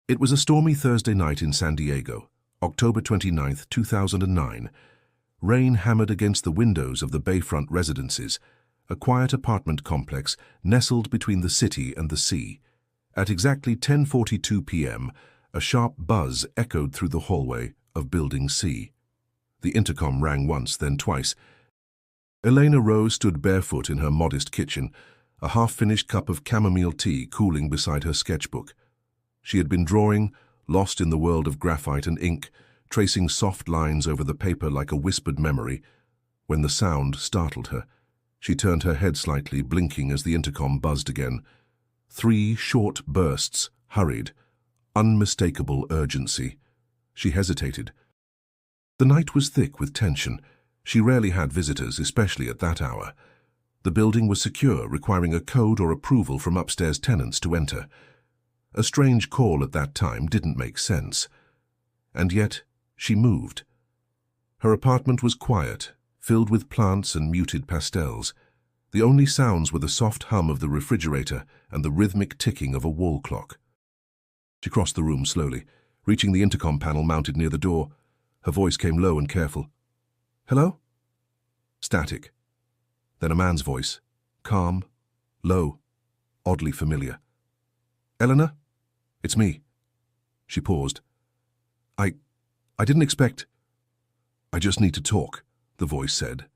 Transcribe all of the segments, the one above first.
It was a stormy Thursday night in San Diego, October 29, 2009. Rain hammered against the windows of the Bayfront Residences, a quiet apartment complex nestled between the city and the sea. At exactly 10:42 p.m., a sharp buzz echoed through the hallway of Building C. The intercom rang once, then twice. Elena Rose stood barefoot in her modest kitchen, a half-finished cup of chamomile tea cooling beside her sketchbook. She had been drawing, lost in the world of graphite and ink, tracing soft lines over the paper like a whispered memory, when the sound startled her. She turned her head slightly, blinking as the intercom buzzed again. 3 short bursts, hurried, unmistakable urgency. She hesitated. The night was thick with tension. She rarely had visitors, especially at that hour. The building was secure, requiring a code or approval from upstairs tenants to enter. A strange call at that time didn't make sense. And yet, she moved. Her apartment was quiet, filled with plants and muted pastels. The only sounds were the soft hum of the refrigerator and the rhythmic ticking of a wall clock. She crossed the room slowly, reaching the intercom panel mounted near the door. Her voice came low and careful. "Hello?" Static. Then a man's voice, calm, low, oddly familiar. "Eleanor? It's me." She paused. I didn't expect—" "I just need to talk," the voice said.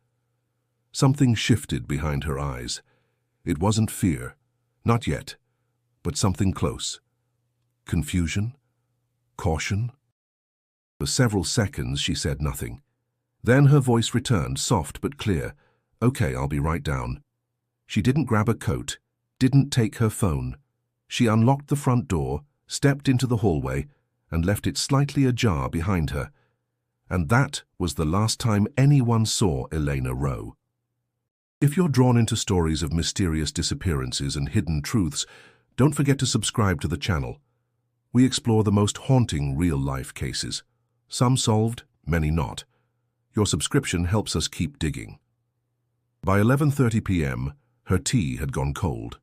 Something shifted behind her eyes. It wasn't fear, not yet, but something close. Confusion? Caution? For several seconds she said nothing. Then her voice returned, soft but clear. "Okay, I'll be right down." She didn't grab a coat, didn't take her phone. She unlocked the front door, stepped into the hallway, and left it slightly ajar behind her. And that was the last time anyone saw Elena Rowe. If you're drawn into stories of mysterious disappearances and hidden truths, don't forget to subscribe to the channel. We explore the most haunting real-life cases. Some solved, many not. Your subscription helps us keep digging. By 11:30 p.m., her tea had gone cold.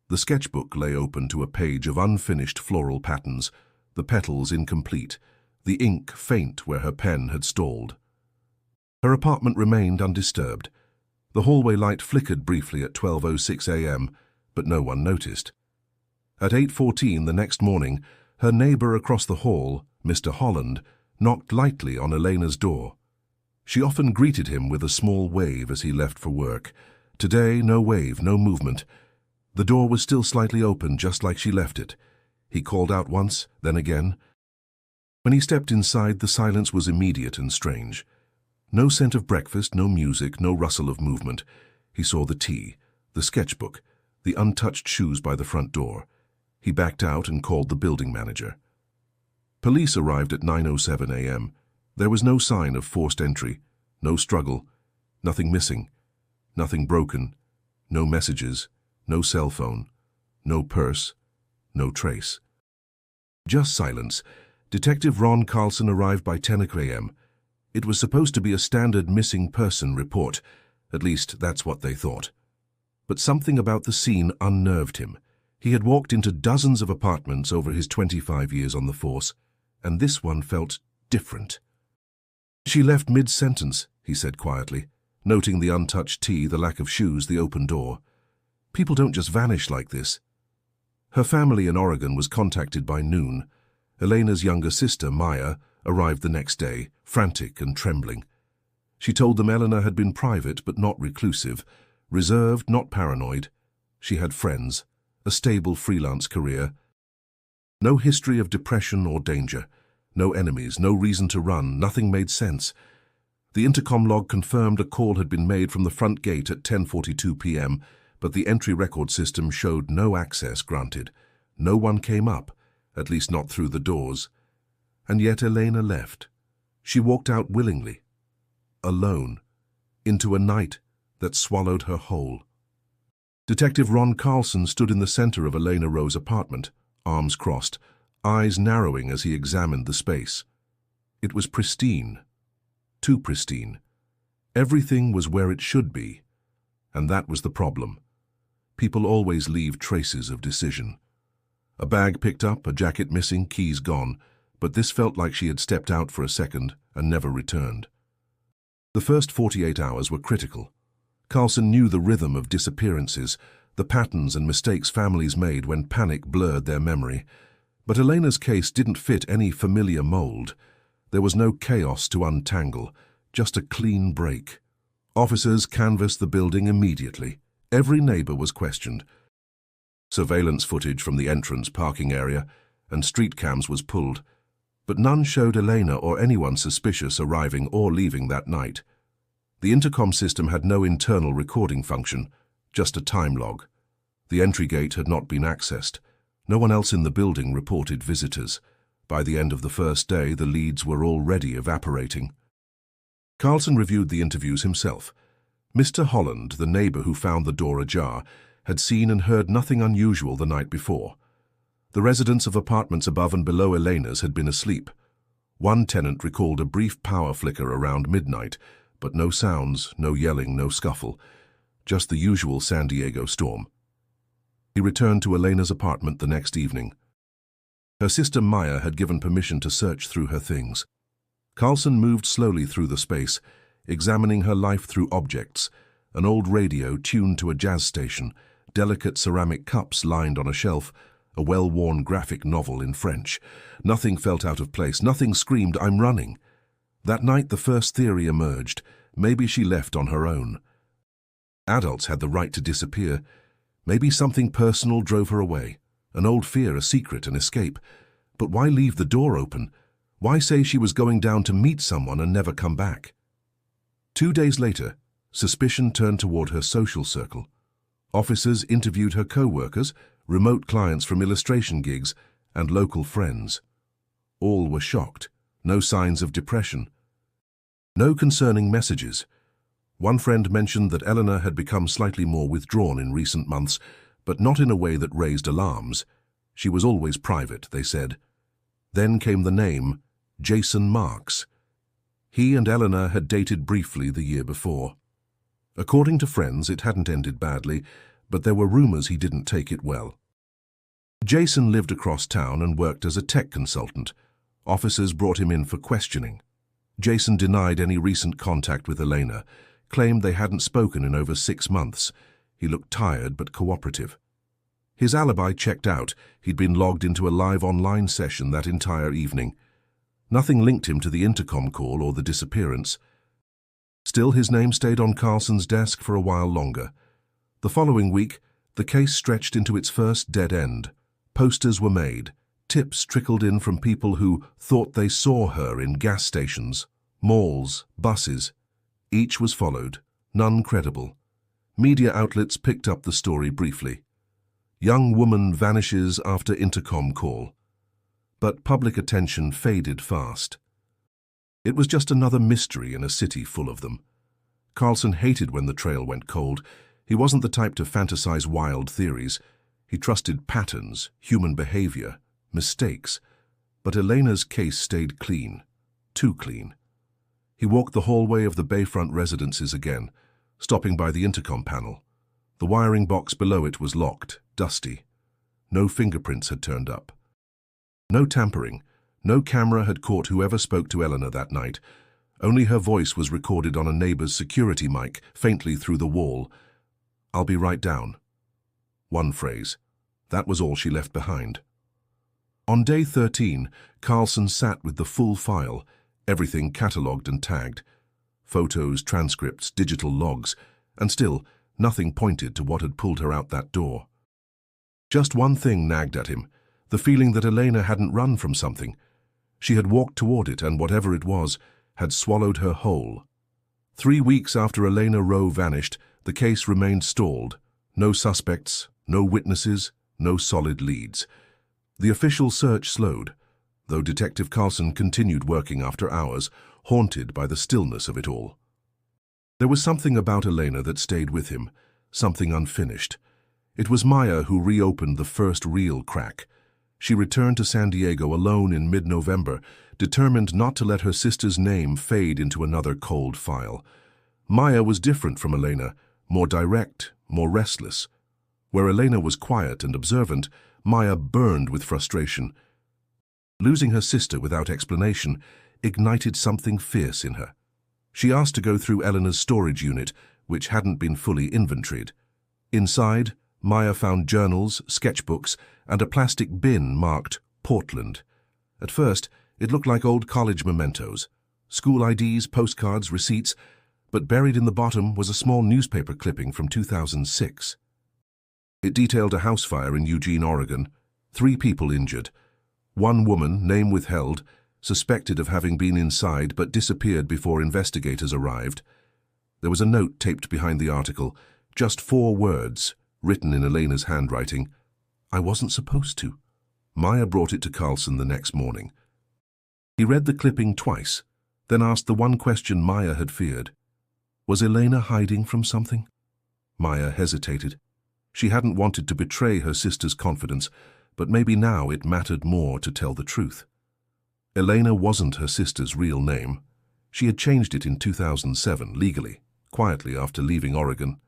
The sketchbook lay open to a page of unfinished floral patterns, the petals incomplete, the ink faint where her pen had stalled. Her apartment remained undisturbed. The hallway light flickered briefly at 12:06 a.m., but no one noticed. At 8:14 the next morning, her neighbor across the hall, Mr. Holland, knocked lightly on Elena's door. She often greeted him with a small wave as he left for work. Today, no wave, no movement. The door was still slightly open, just like she left it. He called out once, then again. When he stepped inside, the silence was immediate and strange. No scent of breakfast, no music, no rustle of movement. He saw the tea, the sketchbook, the untouched shoes by the front door. He backed out and called the building manager. Police arrived at 9:07 a.m. There was no sign of forced entry, no struggle, nothing missing, nothing broken, no messages, no cell phone, no purse, no trace. Just silence. Detective Ron Carlson arrived by 10 a.m. It was supposed to be a standard missing person report. At least, that's what they thought. But something about the scene unnerved him. He had walked into dozens of apartments over his 25 years on the force, and this one felt different. "She left mid-sentence," he said quietly, noting the untouched tea, the lack of shoes, the open door. "People don't just vanish like this." Her family in Oregon was contacted by noon. Elena's younger sister, Maya, arrived the next day, frantic and trembling. She told them Eleanor had been private but not reclusive, reserved, not paranoid. She had friends, a stable freelance career. No history of depression or danger, no enemies, no reason to run, nothing made sense. The intercom log confirmed a call had been made from the front gate at 10:42 p.m., but the entry record system showed no access granted. No one came up, at least not through the doors. And yet Elena left. She walked out willingly, alone, into a night that swallowed her whole. Detective Ron Carlson stood in the center of Elena Rowe's apartment, arms crossed, eyes narrowing as he examined the space. It was pristine, too pristine. Everything was where it should be, and that was the problem. People always leave traces of decision. A bag picked up, a jacket missing, keys gone, but this felt like she had stepped out for a second and never returned. The first 48 hours were critical. Carlson knew the rhythm of disappearances, the patterns and mistakes families made when panic blurred their memory. But Elena's case didn't fit any familiar mold. There was no chaos to untangle, just a clean break. Officers canvassed the building immediately. Every neighbor was questioned. Surveillance footage from the entrance parking area and street cams was pulled, but none showed Elena or anyone suspicious arriving or leaving that night. The intercom system had no internal recording function, just a time log. The entry gate had not been accessed. No one else in the building reported visitors. By the end of the first day, the leads were already evaporating. Carlson reviewed the interviews himself. Mr. Holland, the neighbor who found the door ajar, had seen and heard nothing unusual the night before. The residents of apartments above and below Elena's had been asleep. One tenant recalled a brief power flicker around midnight, but no sounds, no yelling, no scuffle, just the usual San Diego storm. He returned to Elena's apartment the next evening. Her sister Maya had given permission to search through her things. Carlson moved slowly through the space, examining her life through objects, an old radio tuned to a jazz station, delicate ceramic cups lined on a shelf, a well-worn graphic novel in French. Nothing felt out of place, nothing screamed, "I'm running." That night the first theory emerged. Maybe she left on her own. Adults had the right to disappear. Maybe something personal drove her away. An old fear, a secret, an escape. But why leave the door open? Why say she was going down to meet someone and never come back? 2 days later, suspicion turned toward her social circle. Officers interviewed her co-workers, remote clients from illustration gigs, and local friends. All were shocked. No signs of depression. No concerning messages. One friend mentioned that Eleanor had become slightly more withdrawn in recent months, but not in a way that raised alarms. She was always private, they said. Then came the name, Jason Marks. He and Eleanor had dated briefly the year before. According to friends, it hadn't ended badly, but there were rumors he didn't take it well. Jason lived across town and worked as a tech consultant. Officers brought him in for questioning. Jason denied any recent contact with Elena, claimed they hadn't spoken in over 6 months. He looked tired but cooperative. His alibi checked out. He'd been logged into a live online session that entire evening. Nothing linked him to the intercom call or the disappearance. Still, his name stayed on Carlson's desk for a while longer. The following week, the case stretched into its first dead end. Posters were made. Tips trickled in from people who thought they saw her in gas stations, malls, buses. Each was followed, none credible. Media outlets picked up the story briefly. Young woman vanishes after intercom call. But public attention faded fast. It was just another mystery in a city full of them. Carlson hated when the trail went cold. He wasn't the type to fantasize wild theories. He trusted patterns, human behavior, mistakes. But Elena's case stayed clean, too clean. He walked the hallway of the Bayfront residences again, stopping by the intercom panel. The wiring box below it was locked, dusty. No fingerprints had turned up. No tampering. No camera had caught whoever spoke to Eleanor that night. Only her voice was recorded on a neighbor's security mic, faintly through the wall. "I'll be right down." One phrase. That was all she left behind. On day 13, Carlson sat with the full file, everything catalogued and tagged. Photos, transcripts, digital logs, and still, nothing pointed to what had pulled her out that door. Just one thing nagged at him, the feeling that Elena hadn't run from something. She had walked toward it, and whatever it was, had swallowed her whole. 3 weeks after Elena Rowe vanished, the case remained stalled. No suspects, no witnesses, no solid leads. The official search slowed, though Detective Carlson continued working after hours, haunted by the stillness of it all. There was something about Elena that stayed with him, something unfinished. It was Maya who reopened the first real crack. She returned to San Diego alone in mid-November, determined not to let her sister's name fade into another cold file. Maya was different from Elena, more direct, more restless. Where Elena was quiet and observant, Maya burned with frustration. Losing her sister without explanation ignited something fierce in her. She asked to go through Eleanor's storage unit, which hadn't been fully inventoried. Inside, Maya found journals, sketchbooks, and a plastic bin marked Portland. At first, it looked like old college mementos, school IDs, postcards, receipts, but buried in the bottom was a small newspaper clipping from 2006. It detailed a house fire in Eugene, Oregon, 3 people injured. One woman, name withheld, suspected of having been inside but disappeared before investigators arrived. There was a note taped behind the article, just 4 words, written in Elena's handwriting. "I wasn't supposed to." Maya brought it to Carlson the next morning. He read the clipping twice, then asked the one question Maya had feared. Was Elena hiding from something? Maya hesitated. She hadn't wanted to betray her sister's confidence, but maybe now it mattered more to tell the truth. Elena wasn't her sister's real name. She had changed it in 2007, legally, quietly after leaving Oregon.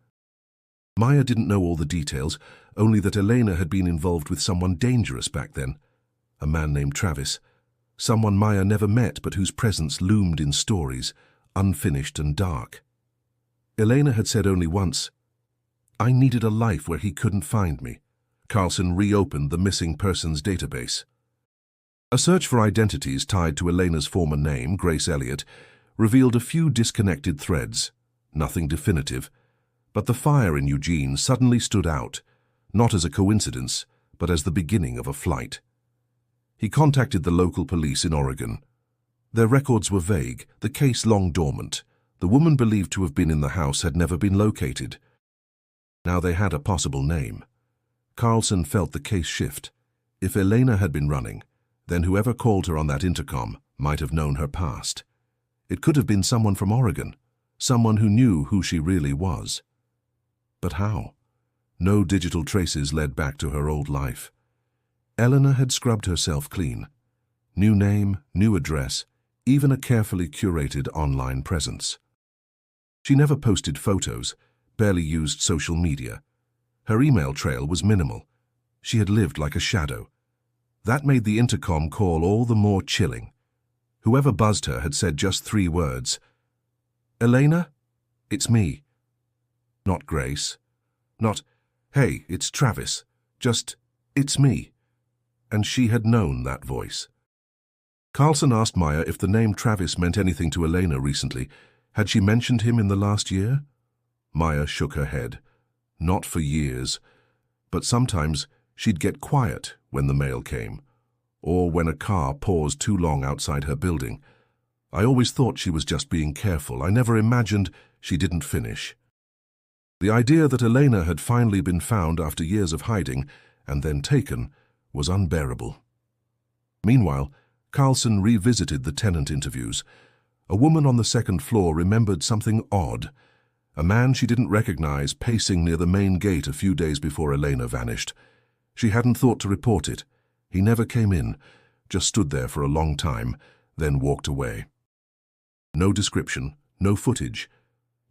Maya didn't know all the details, only that Elena had been involved with someone dangerous back then. A man named Travis. Someone Maya never met but whose presence loomed in stories, unfinished and dark. Elena had said only once, "I needed a life where he couldn't find me." Carlson reopened the missing persons database. A search for identities tied to Elena's former name, Grace Elliott, revealed a few disconnected threads, nothing definitive, but the fire in Eugene suddenly stood out, not as a coincidence, but as the beginning of a flight. He contacted the local police in Oregon. Their records were vague, the case long dormant. The woman believed to have been in the house had never been located. Now they had a possible name. Carlson felt the case shift. If Elena had been running, then whoever called her on that intercom might have known her past. It could have been someone from Oregon, someone who knew who she really was. But how? No digital traces led back to her old life. Eleanor had scrubbed herself clean. New name, new address, even a carefully curated online presence. She never posted photos, barely used social media. Her email trail was minimal. She had lived like a shadow. That made the intercom call all the more chilling. Whoever buzzed her had said just 3 words. "Elena? It's me." Not Grace. Not, "Hey, it's Travis." Just, "It's me." And she had known that voice. Carlson asked Maya if the name Travis meant anything to Elena recently. Had she mentioned him in the last year? Maya shook her head. Not for years. But sometimes she'd get quiet when the mail came, or when a car paused too long outside her building. I always thought she was just being careful. I never imagined she didn't finish. The idea that Elena had finally been found after years of hiding, and then taken, was unbearable. Meanwhile, Carlson revisited the tenant interviews. A woman on the 2nd floor remembered something odd. A man she didn't recognize pacing near the main gate a few days before Elena vanished. She hadn't thought to report it. He never came in, just stood there for a long time, then walked away. No description, no footage,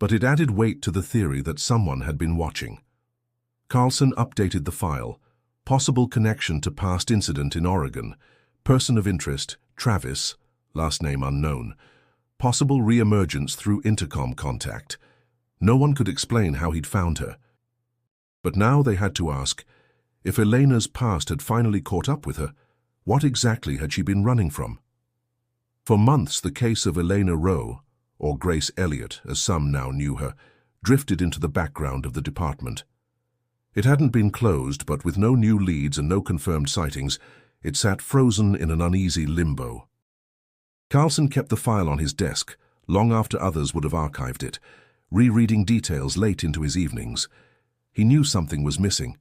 but it added weight to the theory that someone had been watching. Carlson updated the file. Possible connection to past incident in Oregon. Person of interest, Travis, last name unknown. Possible re-emergence through intercom contact. No one could explain how he'd found her. But now they had to ask, if Elena's past had finally caught up with her, what exactly had she been running from? For months the case of Elena Rowe, or Grace Elliott as some now knew her, drifted into the background of the department. It hadn't been closed, but with no new leads and no confirmed sightings, it sat frozen in an uneasy limbo. Carlson kept the file on his desk, long after others would have archived it, rereading details late into his evenings. He knew something was missing.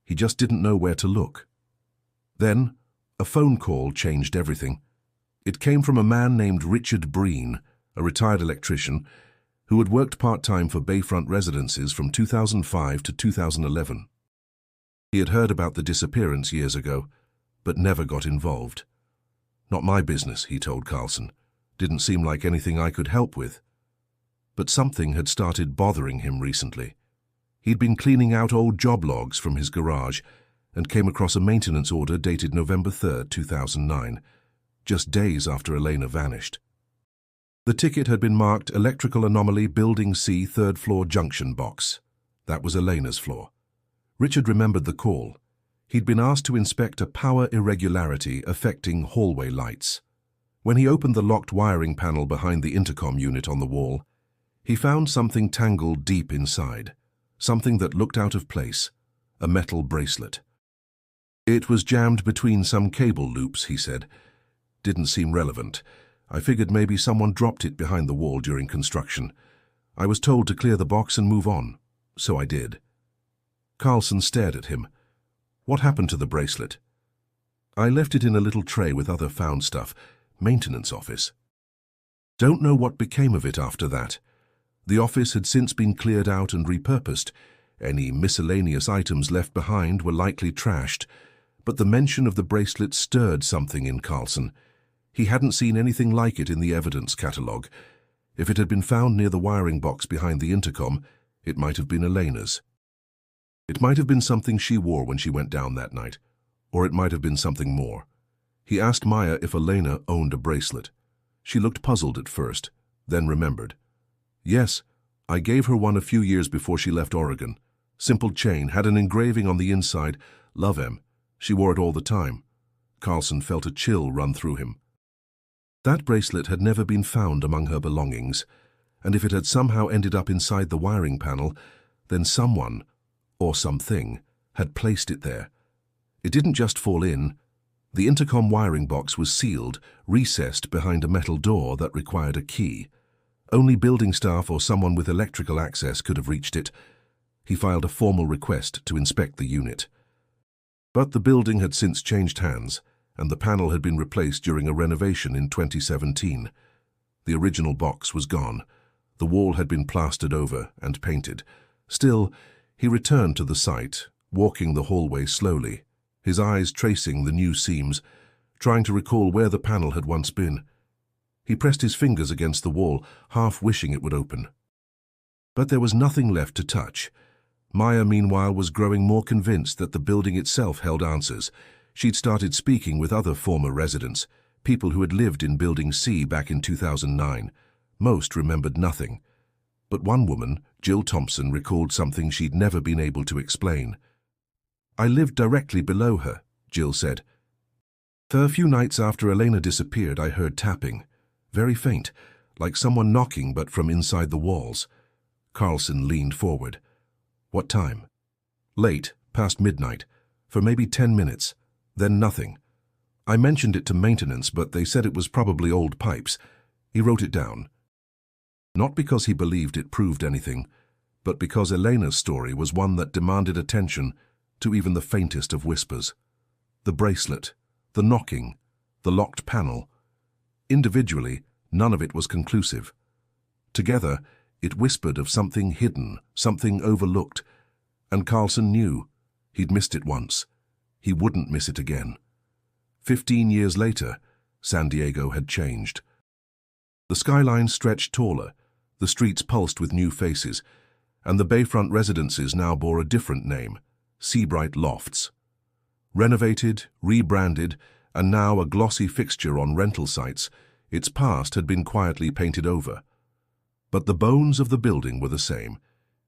He just didn't know where to look. Then, a phone call changed everything. It came from a man named Richard Breen, a retired electrician, who had worked part-time for Bayfront Residences from 2005 to 2011. He had heard about the disappearance years ago, but never got involved. "Not my business," he told Carlson. "Didn't seem like anything I could help with." But something had started bothering him recently. He'd been cleaning out old job logs from his garage, and came across a maintenance order dated November 3rd, 2009, just days after Elena vanished. The ticket had been marked Electrical Anomaly Building C, 3rd floor junction box. That was Elena's floor. Richard remembered the call. He'd been asked to inspect a power irregularity affecting hallway lights. When he opened the locked wiring panel behind the intercom unit on the wall, he found something tangled deep inside, something that looked out of place, a metal bracelet. It was jammed between some cable loops, he said. Didn't seem relevant. I figured maybe someone dropped it behind the wall during construction. I was told to clear the box and move on, so I did. Carlson stared at him. What happened to the bracelet? I left it in a little tray with other found stuff. Maintenance office. Don't know what became of it after that. The office had since been cleared out and repurposed. Any miscellaneous items left behind were likely trashed, but the mention of the bracelet stirred something in Carlson. He hadn't seen anything like it in the evidence catalogue. If it had been found near the wiring box behind the intercom, it might have been Elena's. It might have been something she wore when she went down that night, or it might have been something more. He asked Maya if Elena owned a bracelet. She looked puzzled at first, then remembered. Yes, I gave her one a few years before she left Oregon. Simple chain, had an engraving on the inside, Love M. She wore it all the time. Carlson felt a chill run through him. That bracelet had never been found among her belongings, and if it had somehow ended up inside the wiring panel, then someone, or something, had placed it there. It didn't just fall in. The intercom wiring box was sealed, recessed behind a metal door that required a key. Only building staff or someone with electrical access could have reached it. He filed a formal request to inspect the unit. But the building had since changed hands, and the panel had been replaced during a renovation in 2017. The original box was gone. The wall had been plastered over and painted. Still, he returned to the site, walking the hallway slowly, his eyes tracing the new seams, trying to recall where the panel had once been. He pressed his fingers against the wall, half wishing it would open. But there was nothing left to touch. Maya, meanwhile, was growing more convinced that the building itself held answers. She'd started speaking with other former residents, people who had lived in Building C back in 2009. Most remembered nothing. But one woman, Jill Thompson, recalled something she'd never been able to explain. I lived directly below her, Jill said. For a few nights after Elena disappeared, I heard tapping. Very faint, like someone knocking but from inside the walls. Carlson leaned forward. What time? Late, past midnight, for maybe 10 minutes. Then nothing. I mentioned it to maintenance, but they said it was probably old pipes. He wrote it down. Not because he believed it proved anything, but because Elena's story was one that demanded attention to even the faintest of whispers. The bracelet, the knocking, the locked panel. Individually, none of it was conclusive. Together, it whispered of something hidden, something overlooked, and Carlson knew he'd missed it once. He wouldn't miss it again. 15 years later, San Diego had changed. The skyline stretched taller, the streets pulsed with new faces, and the bayfront residences now bore a different name, Seabright Lofts. Renovated, rebranded, and now a glossy fixture on rental sites, its past had been quietly painted over. But the bones of the building were the same.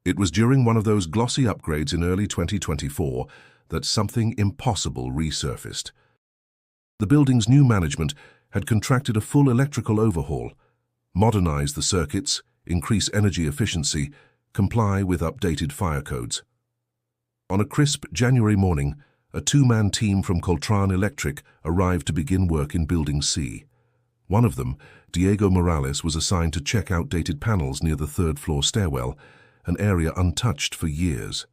It was during one of those glossy upgrades in early 2024 that something impossible resurfaced. The building's new management had contracted a full electrical overhaul, modernize the circuits, increase energy efficiency, comply with updated fire codes. On a crisp January morning, a two-man team from Coltran Electric arrived to begin work in Building C. One of them, Diego Morales, was assigned to check outdated panels near the third-floor stairwell, an area untouched for years.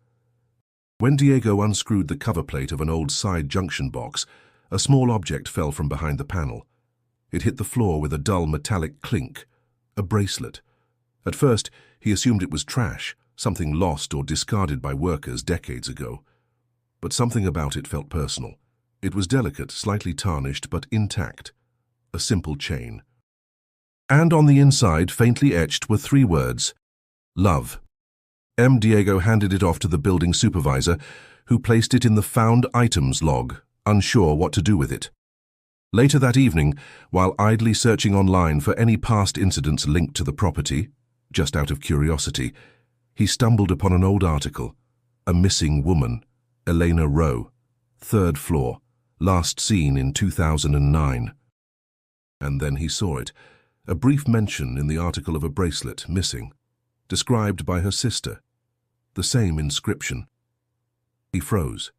When Diego unscrewed the cover plate of an old side junction box, a small object fell from behind the panel. It hit the floor with a dull metallic clink, a bracelet. At first, he assumed it was trash, something lost or discarded by workers decades ago. But something about it felt personal. It was delicate, slightly tarnished, but intact. A simple chain. And on the inside, faintly etched, were 3 words: love. Diego handed it off to the building supervisor, who placed it in the found items log, unsure what to do with it. Later that evening, while idly searching online for any past incidents linked to the property, just out of curiosity, he stumbled upon an old article. A missing woman, Elena Rowe, 3rd floor, last seen in 2009. And then he saw it, a brief mention in the article of a bracelet missing, described by her sister. The same inscription. He froze.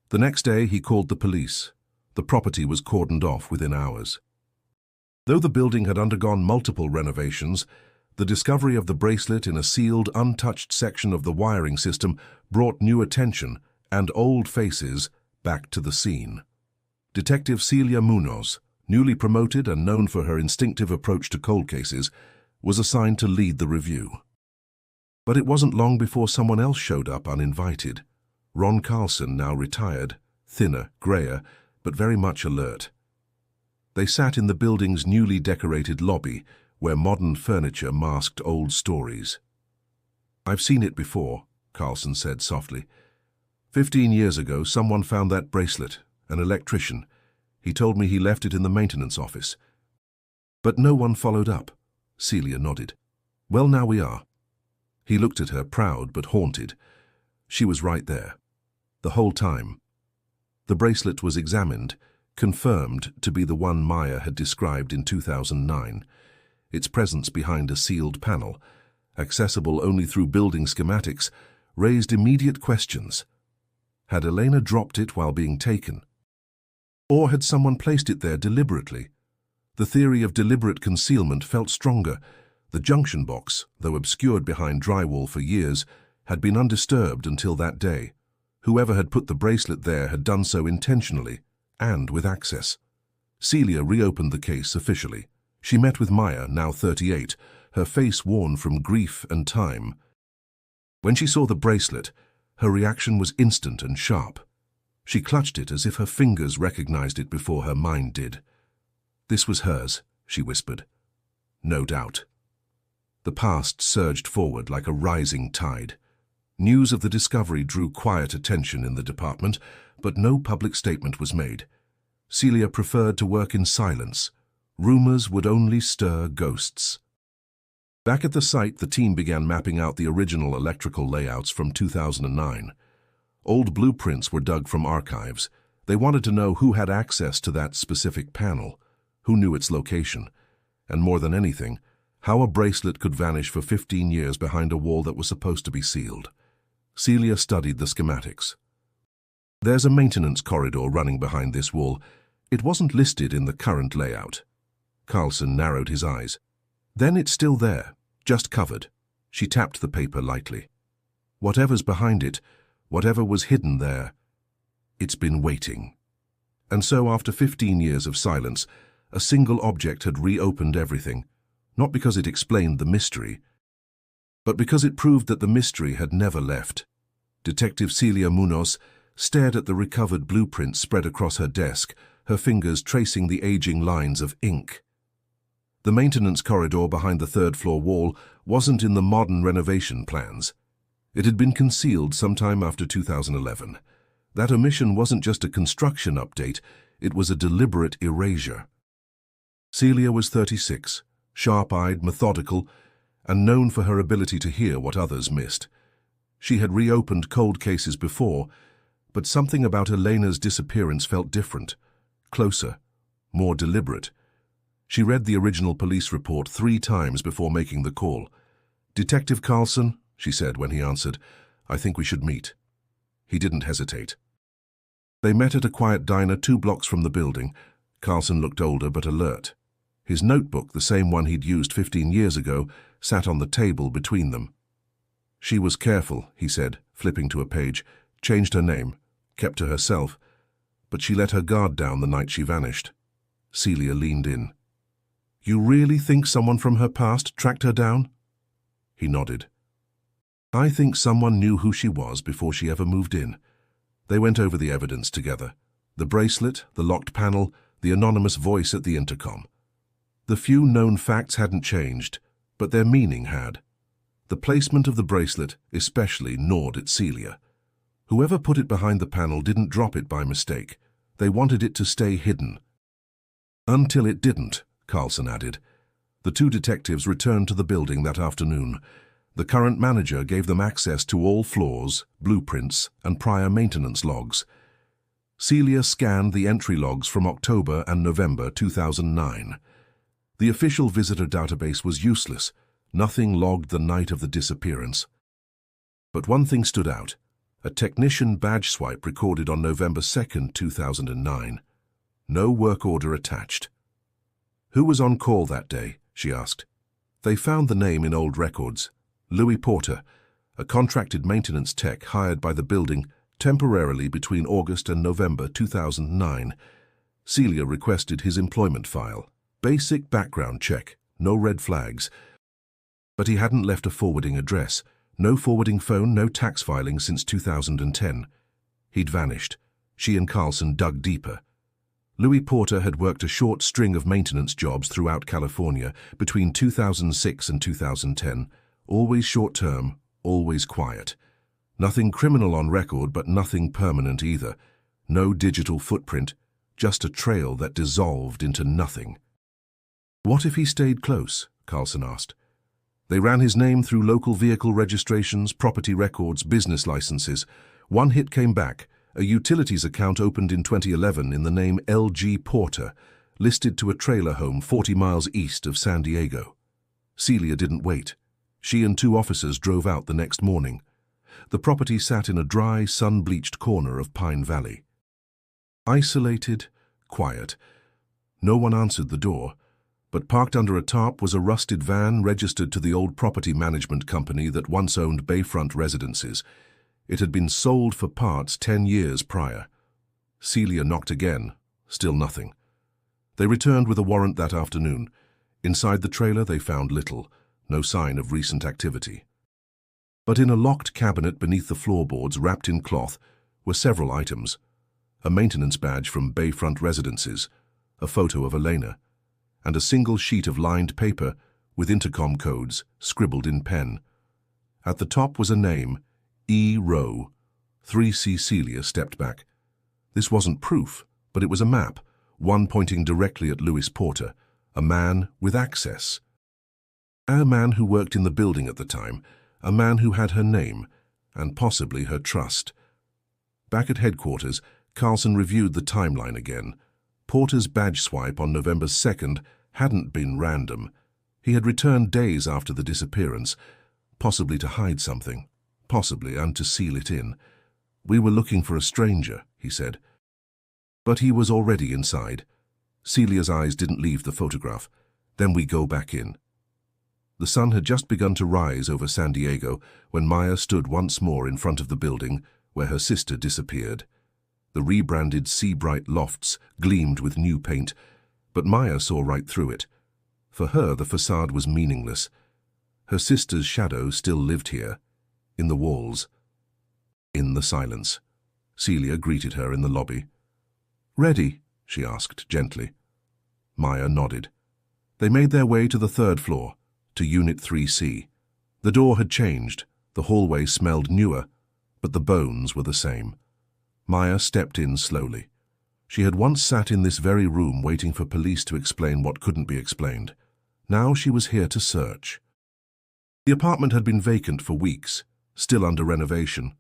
The next day he called the police. The property was cordoned off within hours. Though the building had undergone multiple renovations, the discovery of the bracelet in a sealed, untouched section of the wiring system brought new attention and old faces back to the scene. Detective Celia Munoz, newly promoted and known for her instinctive approach to cold cases, was assigned to lead the review. But it wasn't long before someone else showed up uninvited. Ron Carlson, now retired, thinner, grayer, but very much alert. They sat in the building's newly decorated lobby, where modern furniture masked old stories. "I've seen it before," Carlson said softly. 15 years ago, someone found that bracelet, an electrician. He told me he left it in the maintenance office. But no one followed up. Celia nodded. "Well, now we are." He looked at her, proud but haunted. She was right there. The whole time. The bracelet was examined, confirmed to be the one Maya had described in 2009. Its presence behind a sealed panel, accessible only through building schematics, raised immediate questions. Had Elena dropped it while being taken? Or had someone placed it there deliberately? The theory of deliberate concealment felt stronger. The junction box, though obscured behind drywall for years, had been undisturbed until that day. Whoever had put the bracelet there had done so intentionally, and with access. Celia reopened the case officially. She met with Maya, now 38, her face worn from grief and time. When she saw the bracelet, her reaction was instant and sharp. She clutched it as if her fingers recognized it before her mind did. "This was hers," she whispered. "No doubt." The past surged forward like a rising tide. News of the discovery drew quiet attention in the department, but no public statement was made. Celia preferred to work in silence. Rumors would only stir ghosts. Back at the site, the team began mapping out the original electrical layouts from 2009. Old blueprints were dug from archives. They wanted to know who had access to that specific panel, who knew its location, and more than anything, how a bracelet could vanish for 15 years behind a wall that was supposed to be sealed. Celia studied the schematics. "There's a maintenance corridor running behind this wall. It wasn't listed in the current layout." Carlson narrowed his eyes. "Then it's still there, just covered." She tapped the paper lightly. "Whatever's behind it, whatever was hidden there, it's been waiting." And so, after 15 years of silence, a single object had reopened everything, not because it explained the mystery, but because it proved that the mystery had never left. Detective Celia Munoz stared at the recovered blueprint spread across her desk, her fingers tracing the aging lines of ink. The maintenance corridor behind the 3rd floor wall wasn't in the modern renovation plans. It had been concealed sometime after 2011. That omission wasn't just a construction update, it was a deliberate erasure. Celia was 36, sharp-eyed, methodical, and known for her ability to hear what others missed. She had reopened cold cases before, but something about Elena's disappearance felt different, closer, more deliberate. She read the original police report 3 times before making the call. "Detective Carlson," she said when he answered, "I think we should meet." He didn't hesitate. They met at a quiet diner 2 blocks from the building. Carlson looked older but alert. His notebook, the same one he'd used 15 years ago, sat on the table between them. "She was careful," he said, flipping to a page, "changed her name, kept to herself, but she let her guard down the night she vanished." Celia leaned in. "You really think someone from her past tracked her down?" He nodded. "I think someone knew who she was before she ever moved in." They went over the evidence together. The bracelet, the locked panel, the anonymous voice at the intercom. The few known facts hadn't changed, but their meaning had. The placement of the bracelet especially gnawed at Celia. Whoever put it behind the panel didn't drop it by mistake. They wanted it to stay hidden. Until it didn't, Carlson added. The two detectives returned to the building that afternoon. The current manager gave them access to all floors, blueprints, and prior maintenance logs. Celia scanned the entry logs from October and November 2009. The official visitor database was useless. Nothing logged the night of the disappearance. But one thing stood out. A technician badge swipe recorded on November 2, 2009. No work order attached. Who was on call that day? She asked. They found the name in old records. Louis Porter, a contracted maintenance tech hired by the building temporarily between August and November 2009. Celia requested his employment file. Basic background check, no red flags. But he hadn't left a forwarding address. No forwarding phone, no tax filing since 2010. He'd vanished. She and Carlson dug deeper. Louis Porter had worked a short string of maintenance jobs throughout California between 2006 and 2010. Always short-term, always quiet. Nothing criminal on record, but nothing permanent either. No digital footprint, just a trail that dissolved into nothing. What if he stayed close? Carlson asked. They ran his name through local vehicle registrations, property records, business licenses. One hit came back, a utilities account opened in 2011 in the name L.G. Porter, listed to a trailer home 40 miles east of San Diego. Celia didn't wait. She and two officers drove out the next morning. The property sat in a dry, sun-bleached corner of Pine Valley. Isolated, quiet. No one answered the door, but parked under a tarp was a rusted van registered to the old property management company that once owned Bayfront Residences. It had been sold for parts 10 years prior. Celia knocked again. Still nothing. They returned with a warrant that afternoon. Inside the trailer they found little, no sign of recent activity. But in a locked cabinet beneath the floorboards wrapped in cloth were several items. A maintenance badge from Bayfront Residences, a photo of Elena, and a single sheet of lined paper with intercom codes scribbled in pen. At the top was a name, E. Rowe. 3C. Celia stepped back. This wasn't proof, but it was a map, one pointing directly at Louis Porter, a man with access. A man who worked in the building at the time, a man who had her name, and possibly her trust. Back at headquarters, Carlson reviewed the timeline again. Porter's badge swipe on November 2nd hadn't been random. He had returned days after the disappearance, possibly to hide something, possibly and to seal it in. We were looking for a stranger, he said. But he was already inside. Celia's eyes didn't leave the photograph. Then we go back in. The sun had just begun to rise over San Diego when Maya stood once more in front of the building where her sister disappeared. The rebranded Seabright lofts gleamed with new paint, but Maya saw right through it. For her, the facade was meaningless. Her sister's shadow still lived here, in the walls, in the silence. Celia greeted her in the lobby. "Ready?" she asked gently. Maya nodded. They made their way to the third floor, to Unit 3C. The door had changed, the hallway smelled newer, but the bones were the same. Maya stepped in slowly. She had once sat in this very room waiting for police to explain what couldn't be explained. Now she was here to search. The apartment had been vacant for weeks, still under renovation.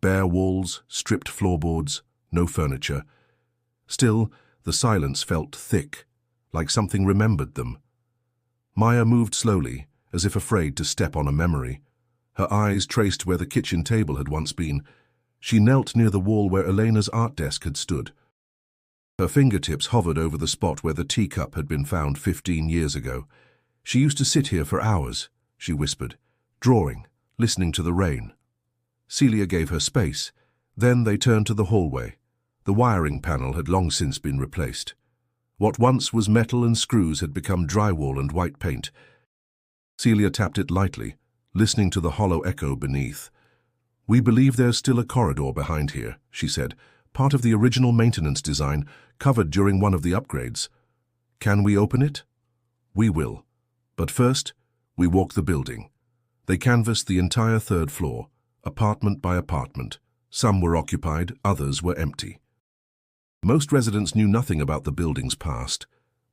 Bare walls, stripped floorboards, no furniture. Still, the silence felt thick, like something remembered them. Maya moved slowly, as if afraid to step on a memory. Her eyes traced where the kitchen table had once been. She knelt near the wall where Elena's art desk had stood. Her fingertips hovered over the spot where the teacup had been found 15 years ago. She used to sit here for hours, she whispered, drawing, listening to the rain. Celia gave her space. Then they turned to the hallway. The wiring panel had long since been replaced. What once was metal and screws had become drywall and white paint. Celia tapped it lightly, listening to the hollow echo beneath. "We believe there's still a corridor behind here," she said, "part of the original maintenance design, covered during one of the upgrades. Can we open it?" "We will. But first, we walk the building." They canvassed the entire third floor, apartment by apartment, Some were occupied, others were empty. Most residents knew nothing about the building's past,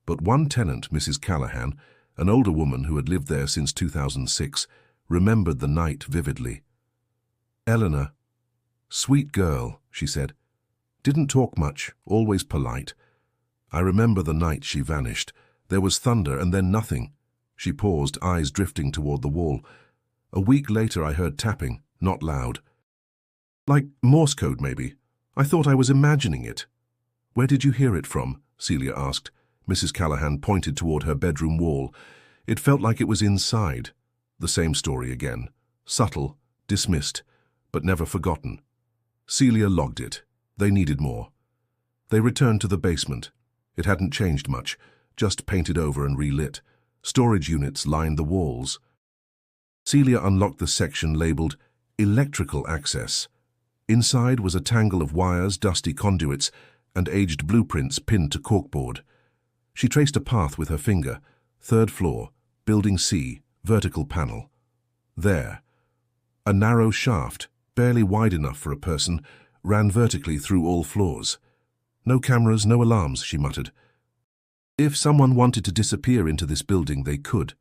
but one tenant, Mrs. Callahan, an older woman who had lived there since 2006, remembered the night vividly. "Eleanor, sweet girl," she said. "Didn't talk much, always polite. I remember the night she vanished. There was thunder and then nothing." She paused, eyes drifting toward the wall. "A week later I heard tapping, not loud. Like Morse code, maybe. I thought I was imagining it." "Where did you hear it from?" Celia asked. Mrs. Callahan pointed toward her bedroom wall. It felt like it was inside. The same story again. Subtle, dismissed, but never forgotten. Celia logged it. They needed more. They returned to the basement. It hadn't changed much, just painted over and relit. Storage units lined the walls. Celia unlocked the section labeled Electrical Access. Inside was a tangle of wires, dusty conduits, and aged blueprints pinned to corkboard. She traced a path with her finger. 3rd floor, Building C, vertical panel. There. A narrow shaft, barely wide enough for a person, ran vertically through all floors. "No cameras, no alarms," she muttered. If someone wanted to disappear into this building, they could.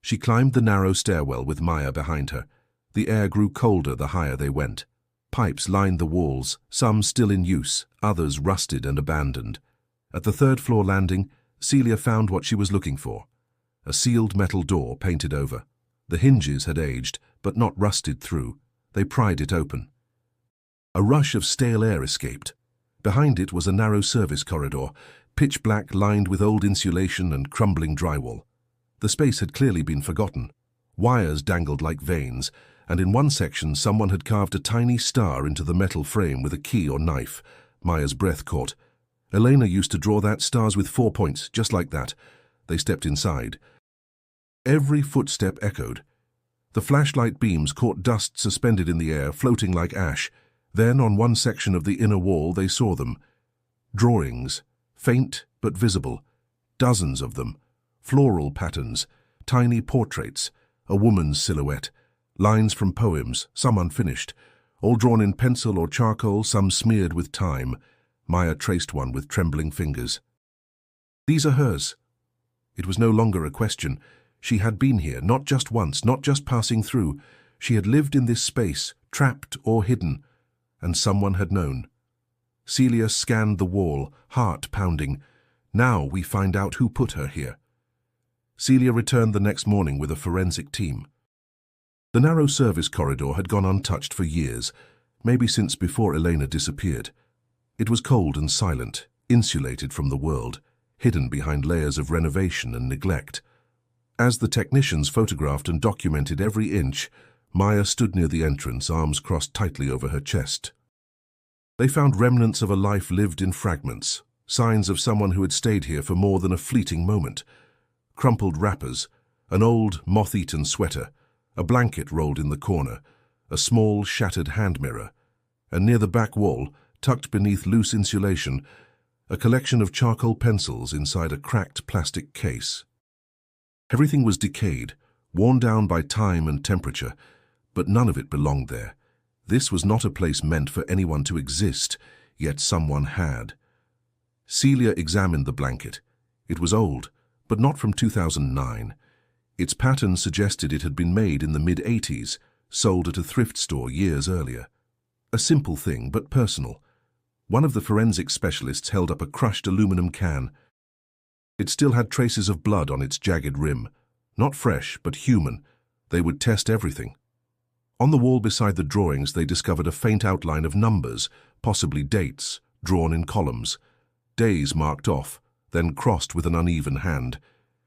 She climbed the narrow stairwell with Maya behind her. The air grew colder the higher they went. Pipes lined the walls, some still in use, others rusted and abandoned. At the 3rd floor landing, Celia found what she was looking for. A sealed metal door painted over. The hinges had aged, but not rusted through. They pried it open. A rush of stale air escaped. Behind it was a narrow service corridor, pitch black, lined with old insulation and crumbling drywall. The space had clearly been forgotten. Wires dangled like veins, and in one section someone had carved a tiny star into the metal frame with a key or knife. Maya's breath caught. Elena used to draw that, stars with 4 points, just like that. They stepped inside. Every footstep echoed. The flashlight beams caught dust suspended in the air, floating like ash. Then, on one section of the inner wall, they saw them. Drawings, faint but visible. Dozens of them. Floral patterns, tiny portraits, a woman's silhouette, lines from poems, some unfinished, all drawn in pencil or charcoal, some smeared with time. Maya traced one with trembling fingers. "These are hers." It was no longer a question. She had been here, not just once, not just passing through. She had lived in this space, trapped or hidden, and someone had known. Celia scanned the wall, heart pounding. Now we find out who put her here. Celia returned the next morning with a forensic team. The narrow service corridor had gone untouched for years, maybe since before Elena disappeared. It was cold and silent, insulated from the world, hidden behind layers of renovation and neglect. As the technicians photographed and documented every inch, Maya stood near the entrance, arms crossed tightly over her chest. They found remnants of a life lived in fragments, signs of someone who had stayed here for more than a fleeting moment. Crumpled wrappers, an old, moth-eaten sweater, a blanket rolled in the corner, a small, shattered hand mirror, and near the back wall, tucked beneath loose insulation, a collection of charcoal pencils inside a cracked plastic case. Everything was decayed, worn down by time and temperature, but none of it belonged there. This was not a place meant for anyone to exist, yet someone had. Celia examined the blanket. It was old, but not from 2009. Its pattern suggested it had been made in the mid-80s, sold at a thrift store years earlier. A simple thing, but personal. One of the forensic specialists held up a crushed aluminum can. It still had traces of blood on its jagged rim. Not fresh, but human. They would test everything. On the wall beside the drawings, they discovered a faint outline of numbers, possibly dates, drawn in columns. Days marked off, then crossed with an uneven hand.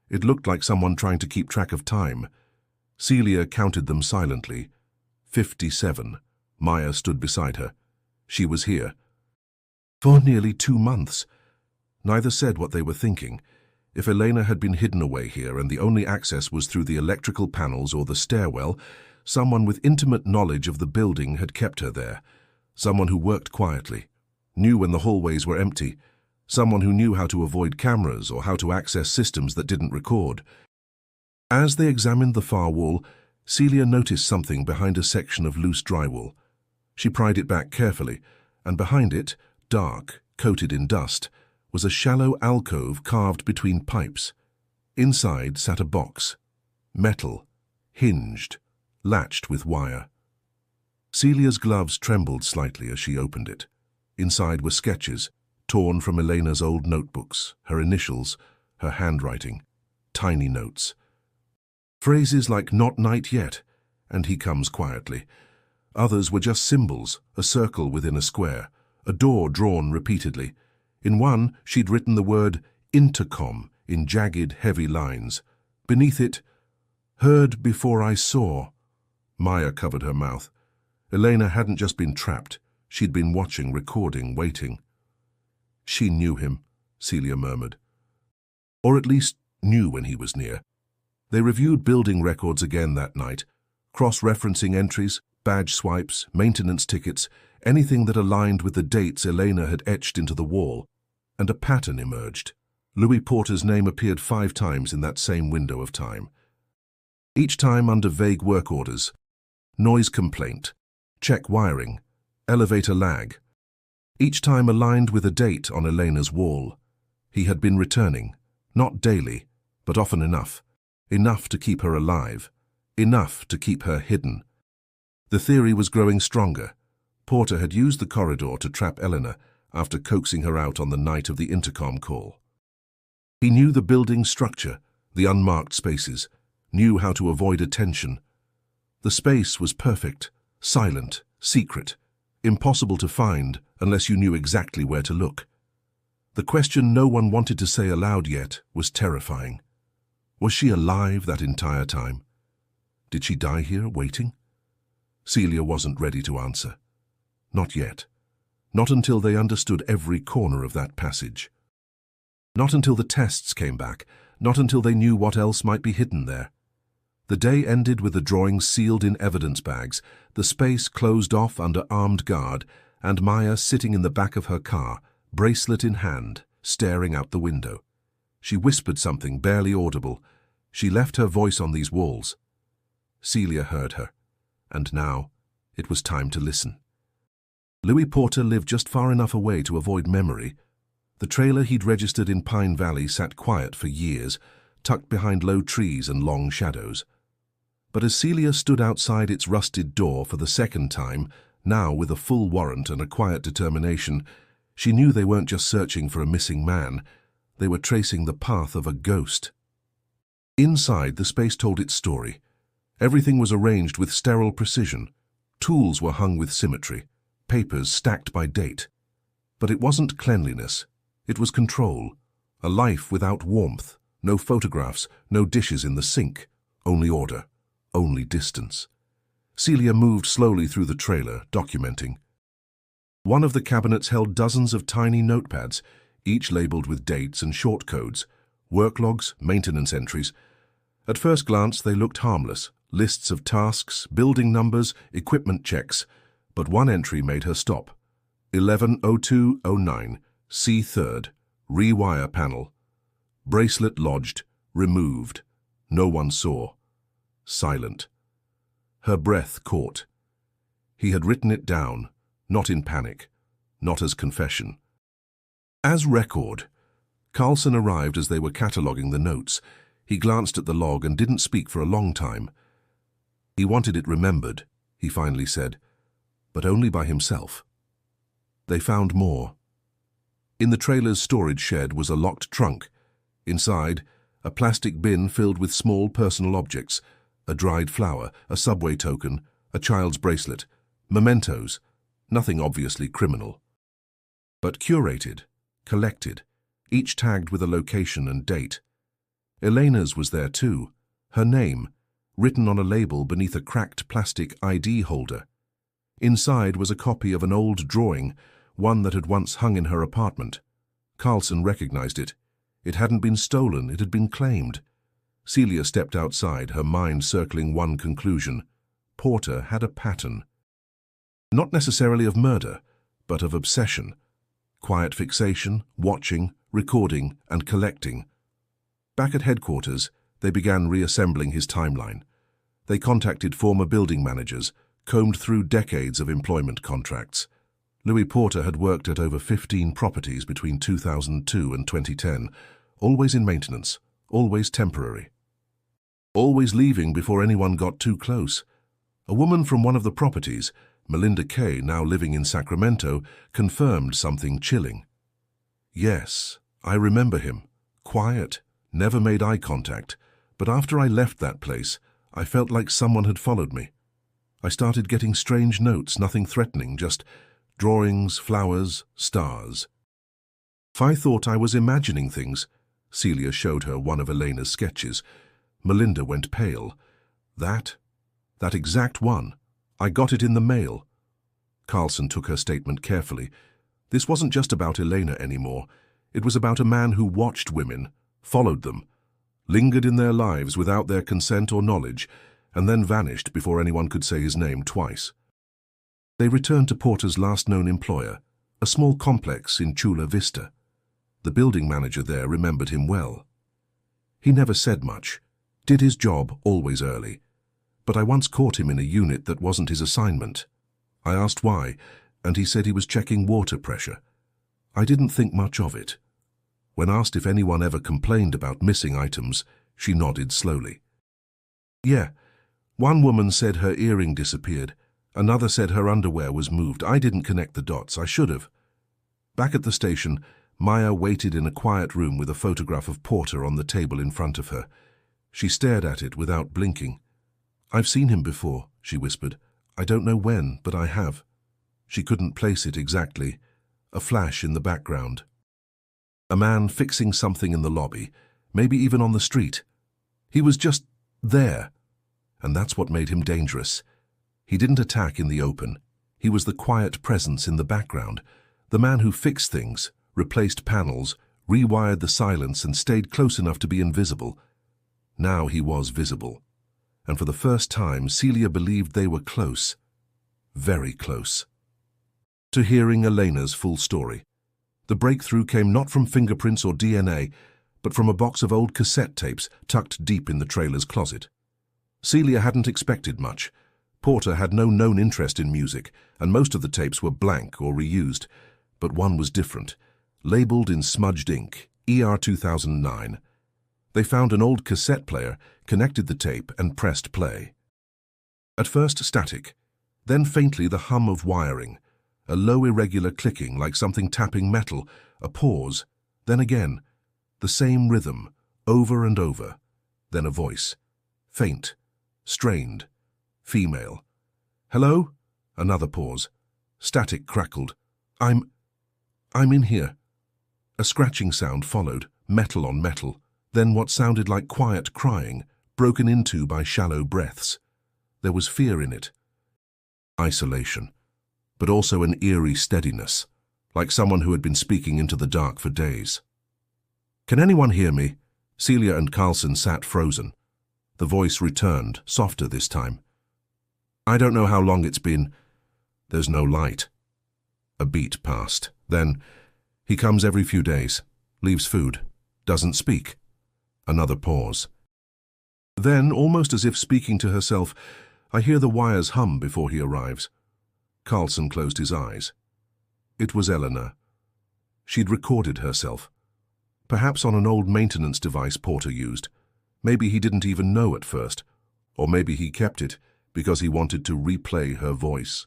It looked like someone trying to keep track of time. Celia counted them silently. 57. Maya stood beside her. She was here. For nearly 2 months. Neither said what they were thinking. If Elena had been hidden away here and the only access was through the electrical panels or the stairwell, someone with intimate knowledge of the building had kept her there. Someone who worked quietly, knew when the hallways were empty, someone who knew how to avoid cameras or how to access systems that didn't record. As they examined the far wall, Celia noticed something behind a section of loose drywall. She pried it back carefully, and behind it, dark, coated in dust, was a shallow alcove carved between pipes. Inside sat a box, metal, hinged, latched with wire. Celia's gloves trembled slightly as she opened it. Inside were sketches, torn from Elena's old notebooks, her initials, her handwriting, tiny notes. Phrases like "not night yet," and "he comes quietly." Others were just symbols, a circle within a square, a door drawn repeatedly. In one, she'd written the word "intercom" in jagged, heavy lines. Beneath it, "heard before I saw." Maya covered her mouth. Elena hadn't just been trapped. She'd been watching, recording, waiting. She knew him, Celia murmured. Or at least knew when he was near. They reviewed building records again that night, cross-referencing entries, badge swipes, maintenance tickets, anything that aligned with the dates Elena had etched into the wall, and a pattern emerged. Louis Porter's name appeared 5 times in that same window of time. Each time under vague work orders: noise complaint, check wiring, elevator lag. Each time aligned with a date on Elena's wall. He had been returning, not daily, but often enough. Enough to keep her alive. Enough to keep her hidden. The theory was growing stronger. Porter had used the corridor to trap Elena after coaxing her out on the night of the intercom call. He knew the building's structure, the unmarked spaces, knew how to avoid attention. The space was perfect, silent, secret, impossible to find unless you knew exactly where to look. The question no one wanted to say aloud yet was terrifying. Was she alive that entire time? Did she die here, waiting? Celia wasn't ready to answer. Not yet. Not until they understood every corner of that passage. Not until the tests came back. Not until they knew what else might be hidden there. The day ended with the drawings sealed in evidence bags, the space closed off under armed guard, and Maya sitting in the back of her car, bracelet in hand, staring out the window. She whispered something barely audible. She left her voice on these walls. Celia heard her, and now it was time to listen. Louis Porter lived just far enough away to avoid memory. The trailer he'd registered in Pine Valley sat quiet for years, tucked behind low trees and long shadows. But as Celia stood outside its rusted door for the second time, now with a full warrant and a quiet determination, she knew they weren't just searching for a missing man. They were tracing the path of a ghost. Inside, the space told its story. Everything was arranged with sterile precision. Tools were hung with symmetry, papers stacked by date. But it wasn't cleanliness. It was control. A life without warmth. No photographs, no dishes in the sink. Only order. Only distance. Celia moved slowly through the trailer, documenting. One of the cabinets held dozens of tiny notepads, each labeled with dates and short codes, work logs, maintenance entries. At first glance, they looked harmless, lists of tasks, building numbers, equipment checks, but one entry made her stop. 11:02:09, C3rd, rewire panel. Bracelet lodged, removed. No one saw. Silent. Her breath caught. He had written it down, not in panic, not as confession. As record. Carlson arrived as they were cataloguing the notes. He glanced at the log and didn't speak for a long time. He wanted it remembered, he finally said, but only by himself. They found more. In the trailer's storage shed was a locked trunk. Inside, a plastic bin filled with small personal objects, a dried flower, a subway token, a child's bracelet, mementos, nothing obviously criminal. But curated, collected, each tagged with a location and date. Elena's was there too, her name, written on a label beneath a cracked plastic ID holder. Inside was a copy of an old drawing, one that had once hung in her apartment. Carlson recognized it. It hadn't been stolen, it had been claimed. Celia stepped outside, her mind circling one conclusion. Porter had a pattern. Not necessarily of murder, but of obsession. Quiet fixation, watching, recording, and collecting. Back at headquarters, they began reassembling his timeline. They contacted former building managers, combed through decades of employment contracts. Louis Porter had worked at over 15 properties between 2002 and 2010, always in maintenance, always temporary. Always leaving before anyone got too close. A woman from one of the properties, Melinda Kay, now living in Sacramento, confirmed something chilling. Yes, I remember him. Quiet, never made eye contact, but after I left that place, I felt like someone had followed me. I started getting strange notes, nothing threatening, just drawings, flowers, stars. I thought I was imagining things. Celia showed her one of Elena's sketches. Melinda went pale. That exact one. I got it in the mail. Carlson took her statement carefully. This wasn't just about Elena anymore. It was about a man who watched women, followed them, lingered in their lives without their consent or knowledge, and then vanished before anyone could say his name twice. They returned to Porter's last known employer, a small complex in Chula Vista. The building manager there remembered him well. He never said much, did his job always early, but I once caught him in a unit that wasn't his assignment. I asked why, and he said he was checking water pressure. I didn't think much of it. When asked if anyone ever complained about missing items, she nodded slowly. Yeah, one woman said her earring disappeared. Another said her underwear was moved. I didn't connect the dots. I should have. Back at the station, Maya waited in a quiet room with a photograph of Porter on the table in front of her. She stared at it without blinking. I've seen him before, she whispered. I don't know when, but I have. She couldn't place it exactly. A flash in the background. A man fixing something in the lobby, maybe even on the street. He was just there. And that's what made him dangerous. He didn't attack in the open. He was the quiet presence in the background, the man who fixed things, replaced panels, rewired the silence and stayed close enough to be invisible. Now he was visible. And for the first time, Celia believed they were close. Very close. To hearing Elena's full story. The breakthrough came not from fingerprints or DNA, but from a box of old cassette tapes tucked deep in the trailer's closet. Celia hadn't expected much. Porter had no known interest in music, and most of the tapes were blank or reused. But one was different, labeled in smudged ink, ER 2009. They found an old cassette player, connected the tape, and pressed play. At first static, then faintly the hum of wiring, a low irregular clicking like something tapping metal, a pause, then again, the same rhythm, over and over, then a voice, faint, strained, female. Hello? Another pause. Static crackled. I'm in here. A scratching sound followed, metal on metal, then what sounded like quiet crying, broken into by shallow breaths. There was fear in it. Isolation, but also an eerie steadiness, like someone who had been speaking into the dark for days. Can anyone hear me? Celia and Carlson sat frozen. The voice returned, softer this time. I don't know how long it's been. There's no light. A beat passed. Then, he comes every few days, leaves food, doesn't speak. Another pause. Then, almost as if speaking to herself, I hear the wires hum before he arrives. Carlson closed his eyes. It was Eleanor. She'd recorded herself. Perhaps on an old maintenance device Porter used. Maybe he didn't even know at first. Or maybe he kept it because he wanted to replay her voice.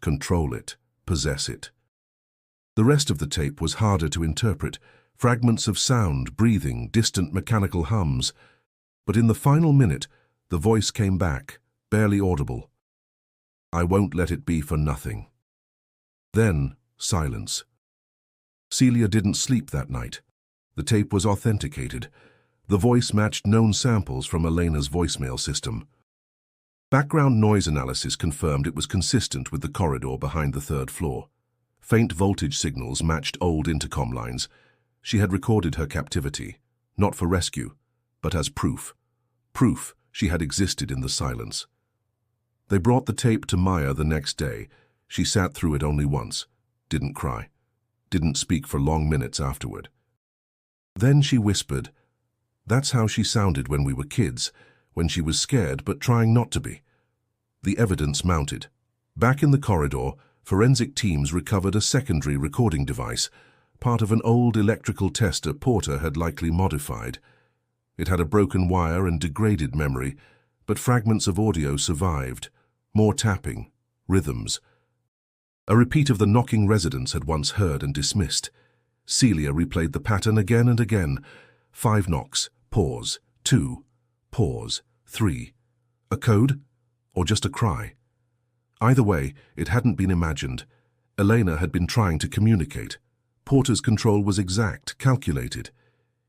Control it, possess it. The rest of the tape was harder to interpret. Fragments of sound, breathing, distant mechanical hums. But in the final minute, the voice came back, barely audible. I won't let it be for nothing. Then, silence. Celia didn't sleep that night. The tape was authenticated. The voice matched known samples from Elena's voicemail system. Background noise analysis confirmed it was consistent with the corridor behind the third floor. Faint voltage signals matched old intercom lines. She had recorded her captivity, not for rescue, but as proof. Proof she had existed in the silence. They brought the tape to Maya the next day. She sat through it only once, didn't cry, didn't speak for long minutes afterward. Then she whispered, "That's how she sounded when we were kids, when she was scared but trying not to be. the evidence mounted. Back in the corridor, forensic teams recovered a secondary recording device, part of an old electrical tester Porter had likely modified. It had a broken wire and degraded memory, but fragments of audio survived. More tapping, rhythms. A repeat of the knocking residents had once heard and dismissed. Celia replayed the pattern again and again. 5 knocks, pause, 2, pause, 3. A code? Or just a cry? Either way, it hadn't been imagined. Elena had been trying to communicate. Porter's control was exact, calculated.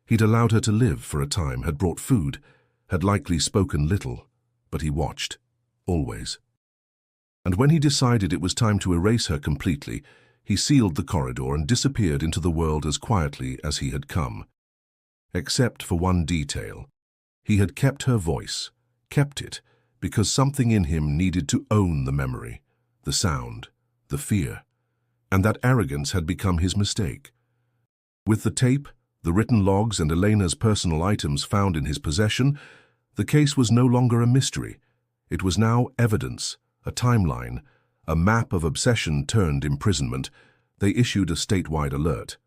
He'd allowed her to live for a time, had brought food, had likely spoken little, but he watched, always. And when he decided it was time to erase her completely, he sealed the corridor and disappeared into the world as quietly as he had come. Except for one detail. He had kept her voice, kept it, because something in him needed to own the memory, the sound, the fear, and that arrogance had become his mistake. With the tape, the written logs and Elena's personal items found in his possession, the case was no longer a mystery. It was now evidence, a timeline, a map of obsession turned imprisonment. They issued a statewide alert.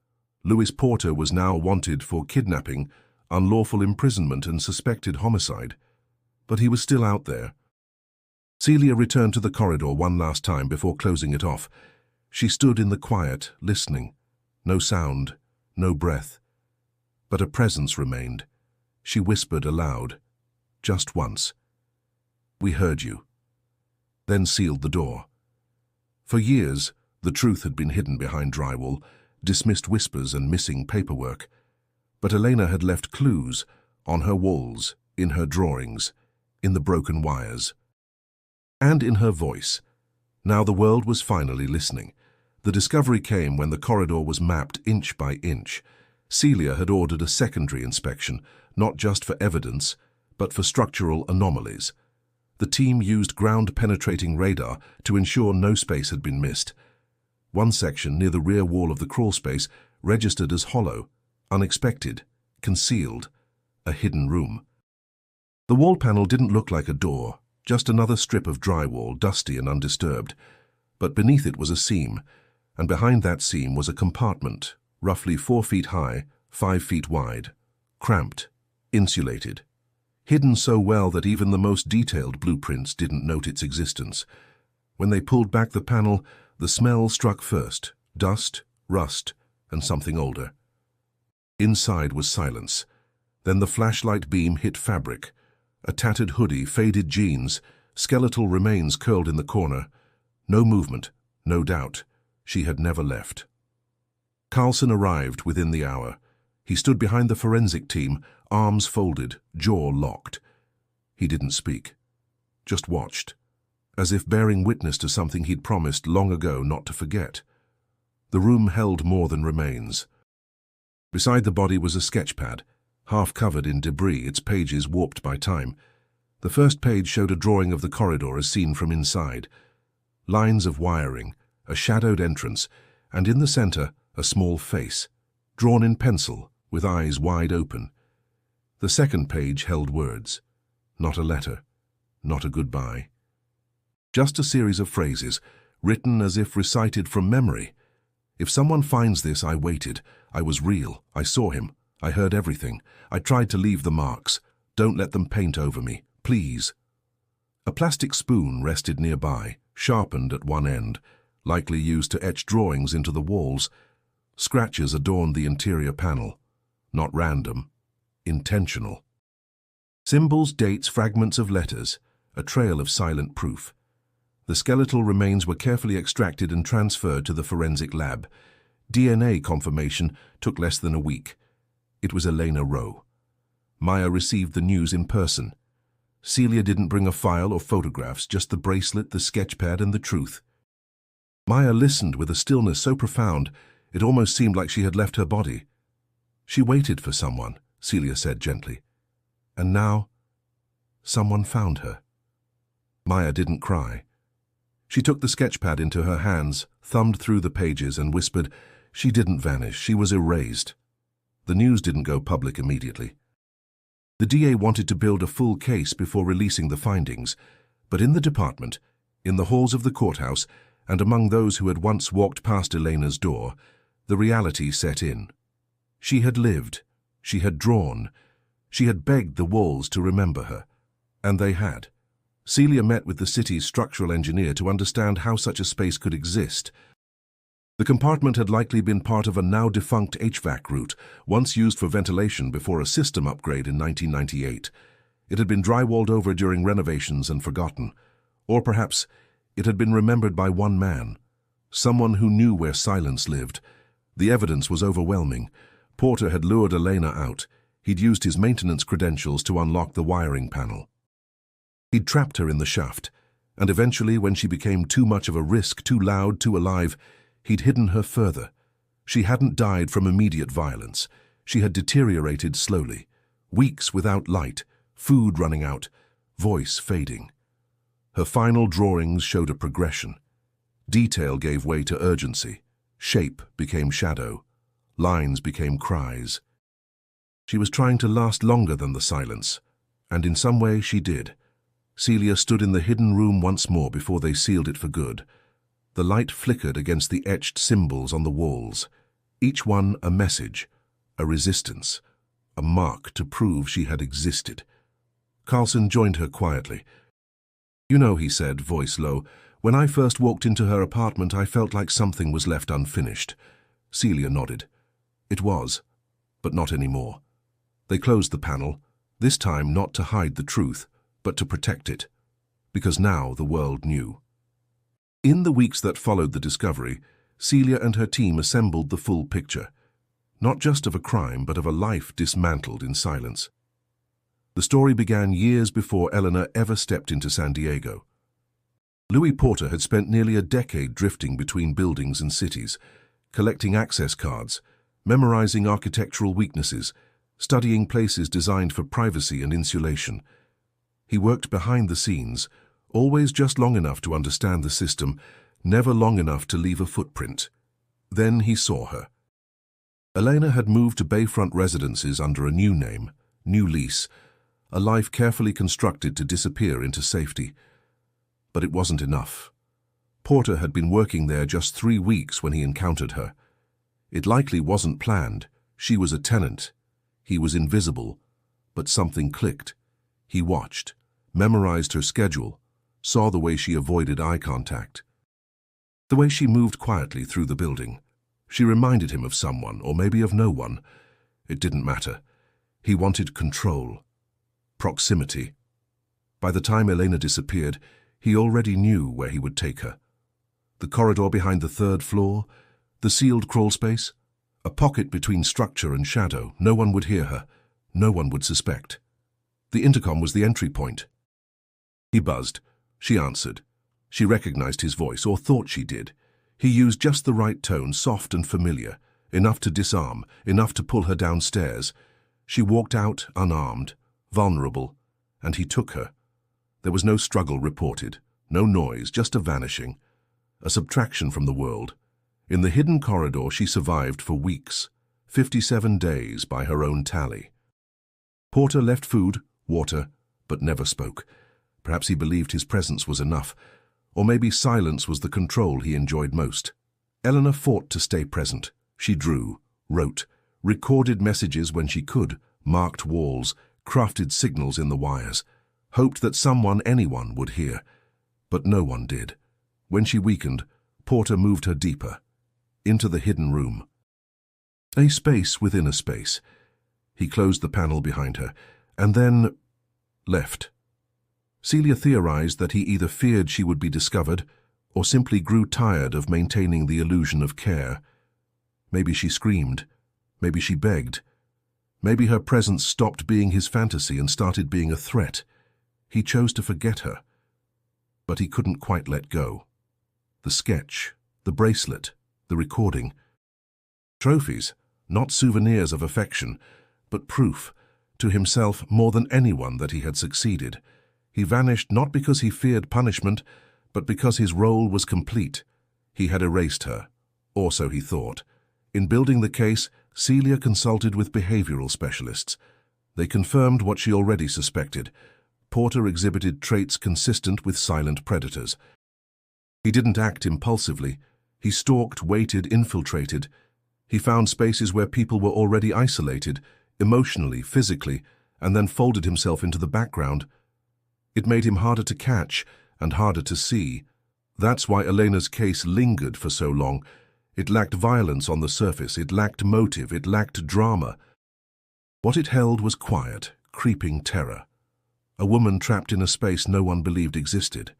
Louis Porter was now wanted for kidnapping, unlawful imprisonment and suspected homicide. But he was still out there. Celia returned to the corridor one last time before closing it off. She stood in the quiet, listening. No sound, no breath. But a presence remained. She whispered aloud, just once. "We heard you." Then sealed the door. For years, the truth had been hidden behind drywall, dismissed whispers and missing paperwork. But Elena had left clues, on her walls, in her drawings, in the broken wires. And in her voice. Now the world was finally listening. The discovery came when the corridor was mapped inch by inch. Celia had ordered a secondary inspection, not just for evidence, but for structural anomalies. The team used ground-penetrating radar to ensure no space had been missed. One section near the rear wall of the crawlspace registered as hollow, unexpected, concealed, a hidden room. The wall panel didn't look like a door, just another strip of drywall, dusty and undisturbed. But beneath it was a seam, and behind that seam was a compartment, roughly 4 feet high, 5 feet wide, cramped, insulated, hidden so well that even the most detailed blueprints didn't note its existence. When they pulled back the panel, the smell struck first, dust, rust, and something older. Inside was silence. Then the flashlight beam hit fabric. A tattered hoodie, faded jeans, skeletal remains curled in the corner. No movement, no doubt. She had never left. Carlson arrived within the hour. He stood behind the forensic team, arms folded, jaw locked. He didn't speak, just watched, as if bearing witness to something he'd promised long ago not to forget. The room held more than remains. Beside the body was a sketchpad, half covered in debris, its pages warped by time. The first page showed a drawing of the corridor as seen from inside. Lines of wiring, a shadowed entrance, and in the center, a small face, drawn in pencil, with eyes wide open. The second page held words. Not a letter, not a goodbye. Just a series of phrases, written as if recited from memory. If someone finds this, I waited. I was real. I saw him. I heard everything. I tried to leave the marks. Don't let them paint over me, please. A plastic spoon rested nearby, sharpened at one end, likely used to etch drawings into the walls. Scratches adorned the interior panel. Not random. Intentional. Symbols, dates, fragments of letters, a trail of silent proof. The skeletal remains were carefully extracted and transferred to the forensic lab. DNA confirmation took less than a week. It was Elena Rowe. Maya received the news in person. Celia didn't bring a file or photographs, just the bracelet, the sketchpad, and the truth. Maya listened with a stillness so profound, it almost seemed like she had left her body. She waited for someone, Celia said gently. And now, someone found her. Maya didn't cry. She took the sketchpad into her hands, thumbed through the pages, and whispered, "She didn't vanish, she was erased." The news didn't go public immediately. The DA wanted to build a full case before releasing the findings, But in the department, in the halls of the courthouse, and among those who had once walked past Elena's door, the reality set in. She had lived, she had drawn, she had begged the walls to remember her. And they had. Celia met with the city's structural engineer to understand how such a space could exist. The compartment had likely been part of a now-defunct HVAC route, once used for ventilation before a system upgrade in 1998. It had been drywalled over during renovations and forgotten. Or perhaps it had been remembered by one man, someone who knew where silence lived. The evidence was overwhelming. Porter had lured Elena out. He'd used his maintenance credentials to unlock the wiring panel. He'd trapped her in the shaft, and eventually, when she became too much of a risk, too loud, too alive, he'd hidden her further. She hadn't died from immediate violence. She had deteriorated slowly. Weeks without light, food running out, voice fading. Her final drawings showed a progression. Detail gave way to urgency. Shape became shadow. Lines became cries. She was trying to last longer than the silence, and in some way she did. Celia stood in the hidden room once more before they sealed it for good. The light flickered against the etched symbols on the walls, each one a message, a resistance, a mark to prove she had existed. Carlson joined her quietly. "You know," he said, voice low, "when I first walked into her apartment, I felt like something was left unfinished." Celia nodded. It was, but not anymore. They closed the panel, this time not to hide the truth, but to protect it, because now the world knew. In the weeks that followed the discovery, Celia and her team assembled the full picture, not just of a crime, but of a life dismantled in silence. The story began years before Eleanor ever stepped into San Diego. Louis Porter had spent nearly a decade drifting between buildings and cities, collecting access cards, memorizing architectural weaknesses, studying places designed for privacy and insulation. He worked behind the scenes, always just long enough to understand the system, never long enough to leave a footprint. Then he saw her. Elena had moved to Bayfront Residences under a new name, new lease, a life carefully constructed to disappear into safety. But it wasn't enough. Porter had been working there just 3 weeks when he encountered her. It likely wasn't planned. She was a tenant. He was invisible. But something clicked. He watched, memorized her schedule, saw the way she avoided eye contact. The way she moved quietly through the building. She reminded him of someone, or maybe of no one. It didn't matter. He wanted control. Proximity. By the time Elena disappeared, he already knew where he would take her. The corridor behind the 3rd floor, the sealed crawlspace, a pocket between structure and shadow. No one would hear her. No one would suspect. The intercom was the entry point. He buzzed. She answered. She recognized his voice, or thought she did. He used just the right tone, soft and familiar, enough to disarm, enough to pull her downstairs. She walked out unarmed, vulnerable, and he took her. There was no struggle reported, no noise, just a vanishing, a subtraction from the world. In the hidden corridor, she survived for weeks, 57 days by her own tally. Porter left food, water, but never spoke. Perhaps he believed his presence was enough, or maybe silence was the control he enjoyed most. Eleanor fought to stay present. She drew, wrote, recorded messages when she could, marked walls, crafted signals in the wires, hoped that someone, anyone, would hear. But no one did. When she weakened, Porter moved her deeper, into the hidden room. A space within a space. He closed the panel behind her, and then left. Celia theorized that he either feared she would be discovered, or simply grew tired of maintaining the illusion of care. Maybe she screamed. Maybe she begged. Maybe her presence stopped being his fantasy and started being a threat. He chose to forget her. But he couldn't quite let go. The sketch, the bracelet, the recording. Trophies, not souvenirs of affection, but proof, to himself more than anyone, that he had succeeded. He vanished not because he feared punishment, but because his role was complete. He had erased her, or so he thought. In building the case, Celia consulted with behavioral specialists. They confirmed what she already suspected. Porter exhibited traits consistent with silent predators. He didn't act impulsively. He stalked, waited, infiltrated. He found spaces where people were already isolated, emotionally, physically, and then folded himself into the background. It made him harder to catch and harder to see. That's why Elena's case lingered for so long. It lacked violence on the surface, it lacked motive, it lacked drama. What it held was quiet, creeping terror. A woman trapped in a space no one believed existed.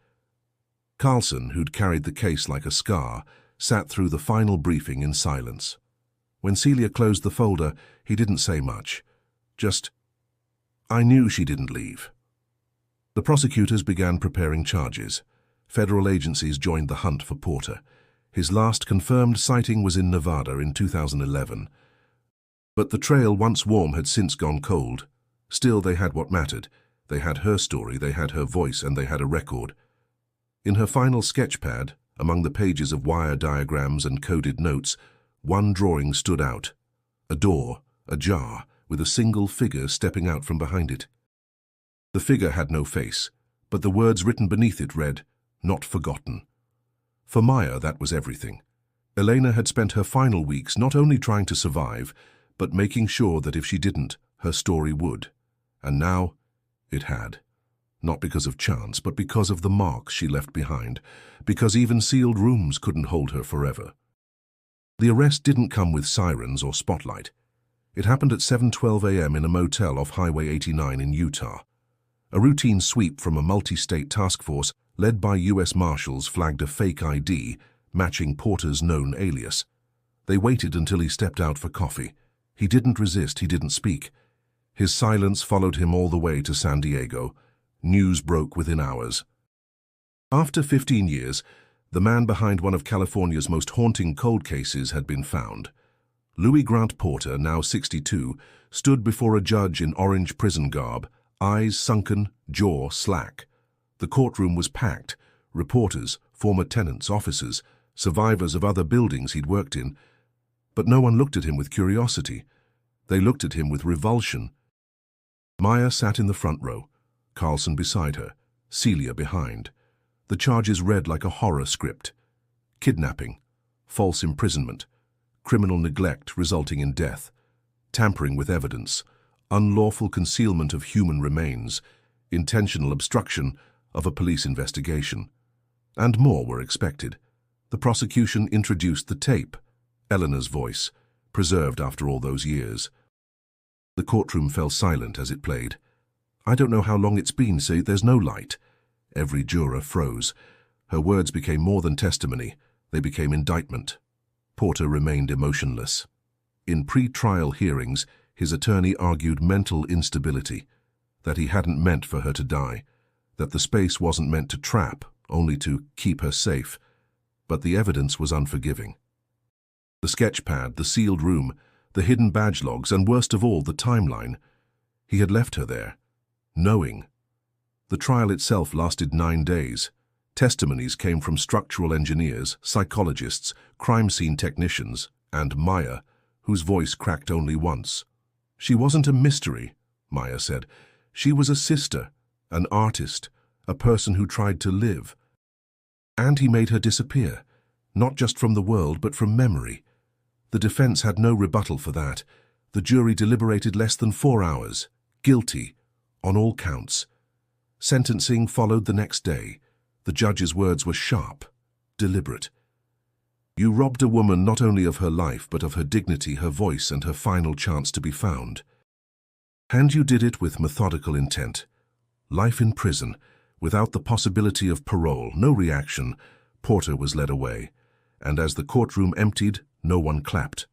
Carlson, who'd carried the case like a scar, sat through the final briefing in silence. When Celia closed the folder, he didn't say much. Just, "I knew she didn't leave." The prosecutors began preparing charges. Federal agencies joined the hunt for Porter. His last confirmed sighting was in Nevada in 2011. But the trail, once warm, had since gone cold. Still, they had what mattered. They had her story, they had her voice, and they had a record. In her final sketchpad, among the pages of wire diagrams and coded notes, one drawing stood out. A door, ajar, with a single figure stepping out from behind it. The figure had no face, but the words written beneath it read, "Not forgotten." For Maya, that was everything. Elena had spent her final weeks not only trying to survive, but making sure that if she didn't, her story would. And now, it had. Not because of chance, but because of the marks she left behind, because even sealed rooms couldn't hold her forever. The arrest didn't come with sirens or spotlight. It happened at 7:12 a.m. in a motel off Highway 89 in Utah. A routine sweep from a multi-state task force led by U.S. Marshals flagged a fake ID matching Porter's known alias. They waited until he stepped out for coffee. He didn't resist, he didn't speak. His silence followed him all the way to San Diego. News broke within hours. After 15 years, the man behind one of California's most haunting cold cases had been found. Louis Grant Porter, now 62, stood before a judge in orange prison garb, eyes sunken, jaw slack. The courtroom was packed. Reporters, former tenants, officers, survivors of other buildings he'd worked in. But no one looked at him with curiosity. They looked at him with revulsion. Maya sat in the front row, Carlson beside her, Celia behind. The charges read like a horror script. Kidnapping, false imprisonment, criminal neglect resulting in death, tampering with evidence, unlawful concealment of human remains, intentional obstruction of a police investigation. And more were expected. The prosecution introduced the tape, Eleanor's voice, preserved after all those years. The courtroom fell silent as it played. "I don't know how long it's been, so there's no light." Every juror froze. Her words became more than testimony. They became indictment. Porter remained emotionless. In pre-trial hearings, his attorney argued mental instability, that he hadn't meant for her to die, that the space wasn't meant to trap, only to keep her safe. But the evidence was unforgiving. The sketchpad, the sealed room, the hidden badge logs, and worst of all, the timeline. He had left her there, knowing. The trial itself lasted 9 days. Testimonies came from structural engineers, psychologists, crime scene technicians, and Maya, whose voice cracked only once. She wasn't a mystery, Maya said. She was a sister, an artist, a person who tried to live. And he made her disappear, not just from the world, but from memory. The defense had no rebuttal for that. The jury deliberated less than 4 hours, guilty, on all counts. Sentencing followed the next day. The judge's words were sharp, deliberate. "You robbed a woman not only of her life, but of her dignity, her voice, and her final chance to be found. And you did it with methodical intent. Life in prison, without the possibility of parole, no reaction. Porter was led away. And as the courtroom emptied, no one clapped.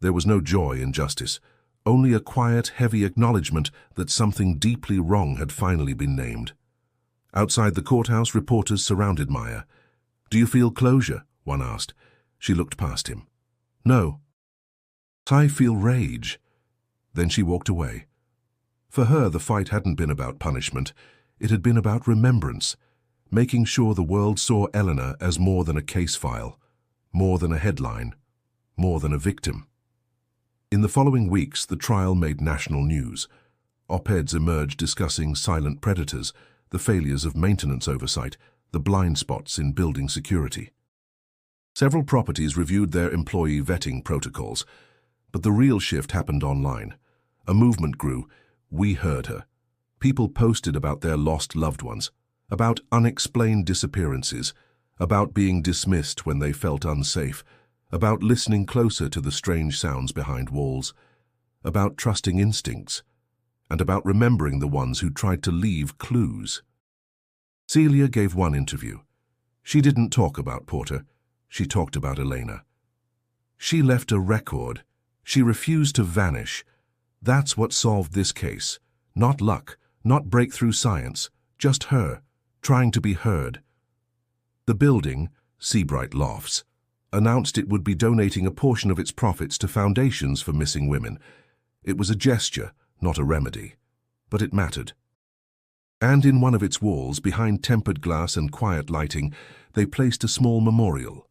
There was no joy in justice, only a quiet, heavy acknowledgement that something deeply wrong had finally been named. Outside the courthouse, reporters surrounded Maya. "Do you feel closure?" one asked. She looked past him. "No." "I feel rage." Then she walked away. For her, the fight hadn't been about punishment. It had been about remembrance, making sure the world saw Eleanor as more than a case file, more than a headline, more than a victim. In the following weeks, the trial made national news. Op-eds emerged discussing silent predators, the failures of maintenance oversight, the blind spots in building security. Several properties reviewed their employee vetting protocols, but the real shift happened online. A movement grew. We heard her. People posted about their lost loved ones, about unexplained disappearances, about being dismissed when they felt unsafe, about listening closer to the strange sounds behind walls, about trusting instincts, and about remembering the ones who tried to leave clues. Celia gave one interview. She didn't talk about Porter. She talked about Elena. She left a record. She refused to vanish. That's what solved this case. Not luck, not breakthrough science, just her, trying to be heard. The building, Seabright Lofts, announced it would be donating a portion of its profits to foundations for missing women. It was a gesture, not a remedy, but it mattered. And in one of its walls, behind tempered glass and quiet lighting, they placed a small memorial,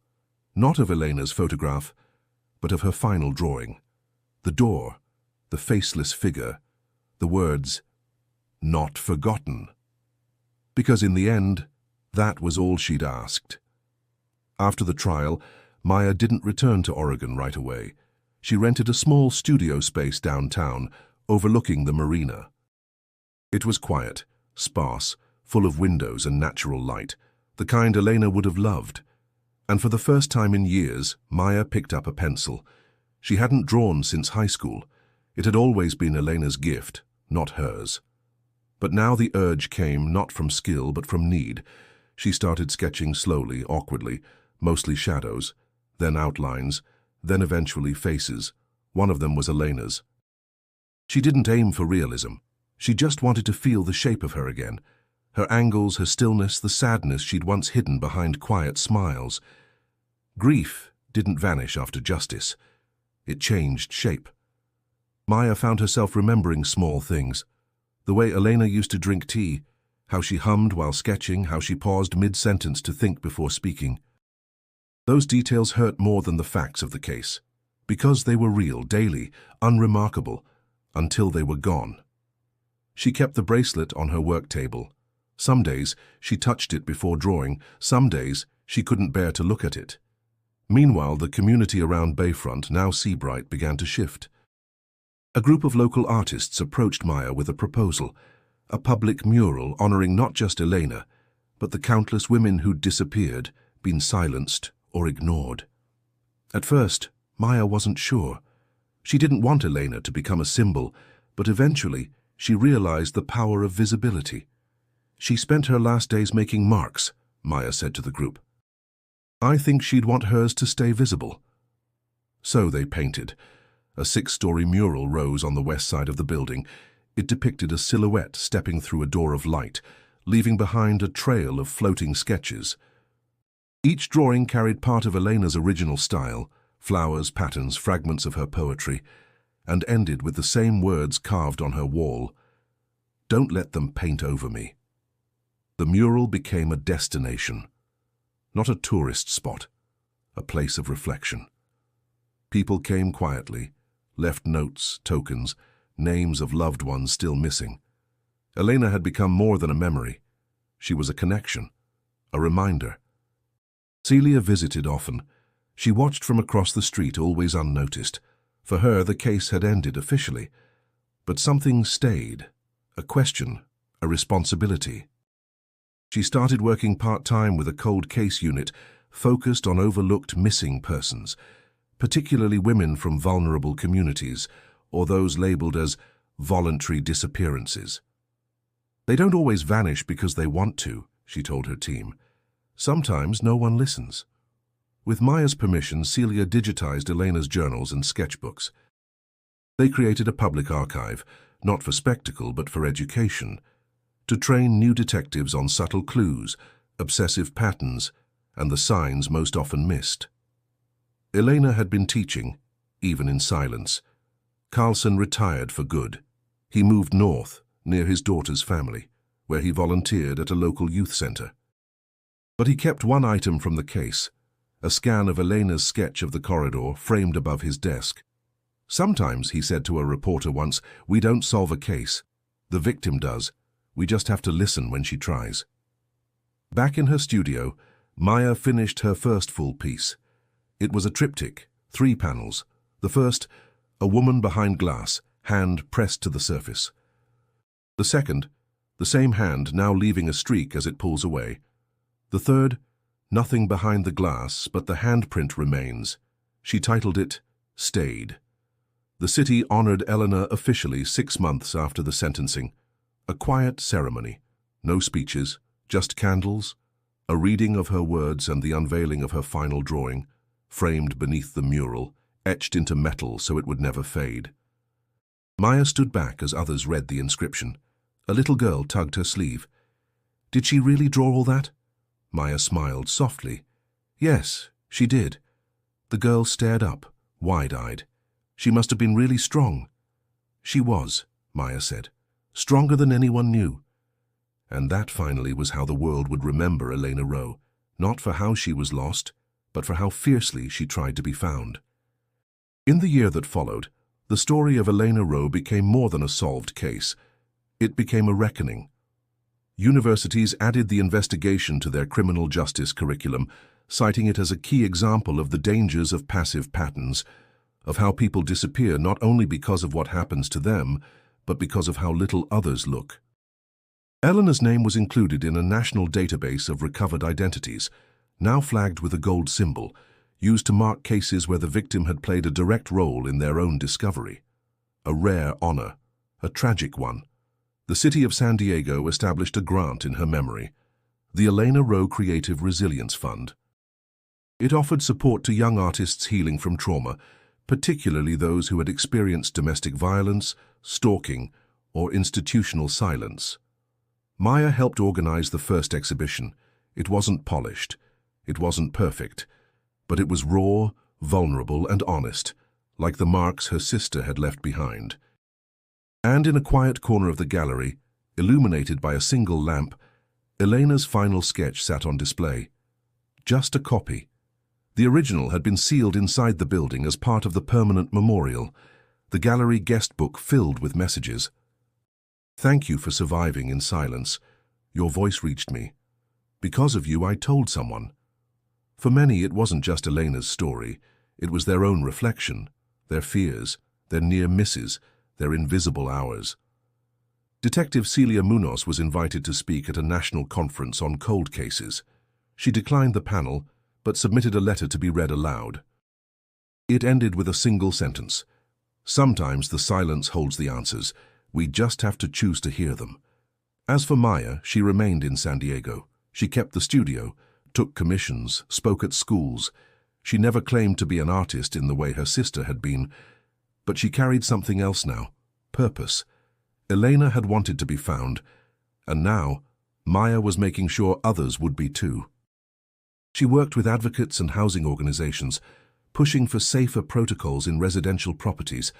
not of Elena's photograph, but of her final drawing. The door, the faceless figure, the words, "Not forgotten." Because in the end, that was all she'd asked. After the trial, Maya didn't return to Oregon right away. She rented a small studio space downtown, overlooking the marina. It was quiet, sparse, full of windows and natural light, the kind Elena would have loved. And for the first time in years, Maya picked up a pencil. She hadn't drawn since high school. It had always been Elena's gift, not hers. But now the urge came not from skill but from need. She started sketching slowly, awkwardly, mostly shadows, then outlines, then eventually faces. One of them was Elena's. She didn't aim for realism. She just wanted to feel the shape of her again. Her angles, her stillness, the sadness she'd once hidden behind quiet smiles. Grief didn't vanish after justice. It changed shape. Maya found herself remembering small things. The way Elena used to drink tea, how she hummed while sketching, how she paused mid-sentence to think before speaking. Those details hurt more than the facts of the case, because they were real, daily, unremarkable, until they were gone. She kept the bracelet on her work table. Some days she touched it before drawing, some days she couldn't bear to look at it. Meanwhile, the community around Bayfront, now Seabright, began to shift. A group of local artists approached Maya with a proposal, a public mural honoring not just Elena, but the countless women who'd disappeared, been silenced or ignored. At first, Maya wasn't sure. She didn't want Elena to become a symbol, but eventually she realized the power of visibility. She spent her last days making marks, Maya said to the group. I think she'd want hers to stay visible. So they painted. A 6-story mural rose on the west side of the building. It depicted a silhouette stepping through a door of light, leaving behind a trail of floating sketches. Each drawing carried part of Elena's original style, flowers, patterns, fragments of her poetry, and ended with the same words carved on her wall. Don't let them paint over me. The mural became a destination, not a tourist spot, a place of reflection. People came quietly, left notes, tokens, names of loved ones still missing. Elena had become more than a memory. She was a connection, a reminder. Celia visited often. She watched from across the street, always unnoticed. For her, the case had ended officially. But something stayed, a question, a responsibility. She started working part-time with a cold case unit focused on overlooked missing persons, particularly women from vulnerable communities, or those labeled as voluntary disappearances. They don't always vanish because they want to, she told her team. Sometimes no one listens. With Maya's permission, Celia digitized Elena's journals and sketchbooks. They created a public archive, not for spectacle but for education, to train new detectives on subtle clues, obsessive patterns, and the signs most often missed. Elena had been teaching, even in silence. Carlson retired for good. He moved north, near his daughter's family, where he volunteered at a local youth center. But he kept one item from the case, a scan of Elena's sketch of the corridor framed above his desk. Sometimes, he said to a reporter once, we don't solve a case, The victim does. We just have to listen when she tries. Back in her studio, Maya finished her first full piece. It was a triptych, 3 panels. The first, a woman behind glass, hand pressed to the surface. The second, the same hand now leaving a streak as it pulls away. The third, nothing behind the glass, but the handprint remains. She titled it, Stayed. The city honored Eleanor officially 6 months after the sentencing. A quiet ceremony. No speeches, just candles, a reading of her words and the unveiling of her final drawing, framed beneath the mural, etched into metal so it would never fade. Maya stood back as others read the inscription. A little girl tugged her sleeve. Did she really draw all that? Maya smiled softly. Yes, she did. The girl stared up, wide-eyed. She must have been really strong. She was, Maya said, stronger than anyone knew. And that finally was how the world would remember Elena Rowe, not for how she was lost, but for how fiercely she tried to be found. In the year that followed, the story of Elena Rowe became more than a solved case. It became a reckoning. Universities added the investigation to their criminal justice curriculum, citing it as a key example of the dangers of passive patterns, of how people disappear not only because of what happens to them, but because of how little others look. Eleanor's name was included in a national database of recovered identities, now flagged with a gold symbol, used to mark cases where the victim had played a direct role in their own discovery. A rare honor, a tragic one. The city of San Diego established a grant in her memory, the Elena Rowe Creative Resilience Fund. It offered support to young artists healing from trauma, particularly those who had experienced domestic violence, stalking, or institutional silence. Maya helped organize the first exhibition. It wasn't polished. It wasn't perfect. But it was raw, vulnerable, and honest, like the marks her sister had left behind. And in a quiet corner of the gallery, illuminated by a single lamp, Elena's final sketch sat on display. Just a copy. The original had been sealed inside the building as part of the permanent memorial, the gallery guest book filled with messages. Thank you for surviving in silence. Your voice reached me. Because of you, I told someone. For many, it wasn't just Elena's story. It was their own reflection, their fears, their near misses, their invisible hours. Detective Celia Munoz was invited to speak at a national conference on cold cases. She declined the panel, but submitted a letter to be read aloud. It ended with a single sentence. Sometimes the silence holds the answers. We just have to choose to hear them. As for Maya, she remained in San Diego. She kept the studio, took commissions, spoke at schools. She never claimed to be an artist in the way her sister had been, but she carried something else now, purpose. Elena had wanted to be found, and now Maya was making sure others would be too. She worked with advocates and housing organizations, pushing for safer protocols in residential properties,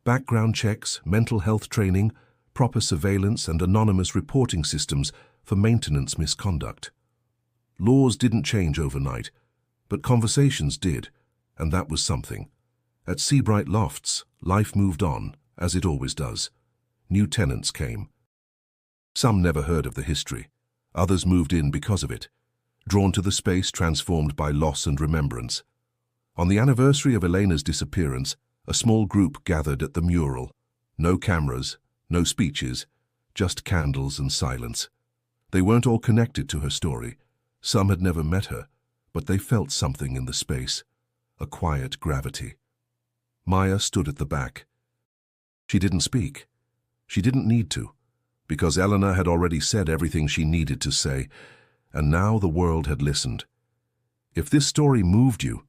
background checks, mental health training, proper surveillance and anonymous reporting systems for maintenance misconduct. Laws didn't change overnight, but conversations did, and that was something. At Seabright Lofts, life moved on, as it always does. New tenants came. Some never heard of the history. Others moved in because of it, drawn to the space transformed by loss and remembrance. On the anniversary of Elena's disappearance, a small group gathered at the mural. No cameras, no speeches, just candles and silence. They weren't all connected to her story. Some had never met her, but they felt something in the space, a quiet gravity. Maya stood at the back. She didn't speak. She didn't need to, because Eleanor had already said everything she needed to say, and now the world had listened. If this story moved you,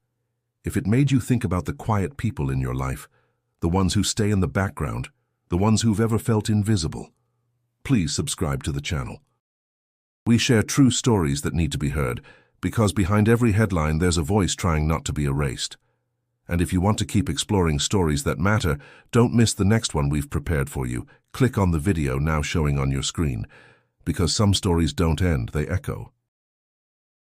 if it made you think about the quiet people in your life, the ones who stay in the background, the ones who've ever felt invisible, please subscribe to the channel. We share true stories that need to be heard, because behind every headline there's a voice trying not to be erased. And if you want to keep exploring stories that matter, don't miss the next one we've prepared for you. Click on the video now showing on your screen, because some stories don't end, they echo.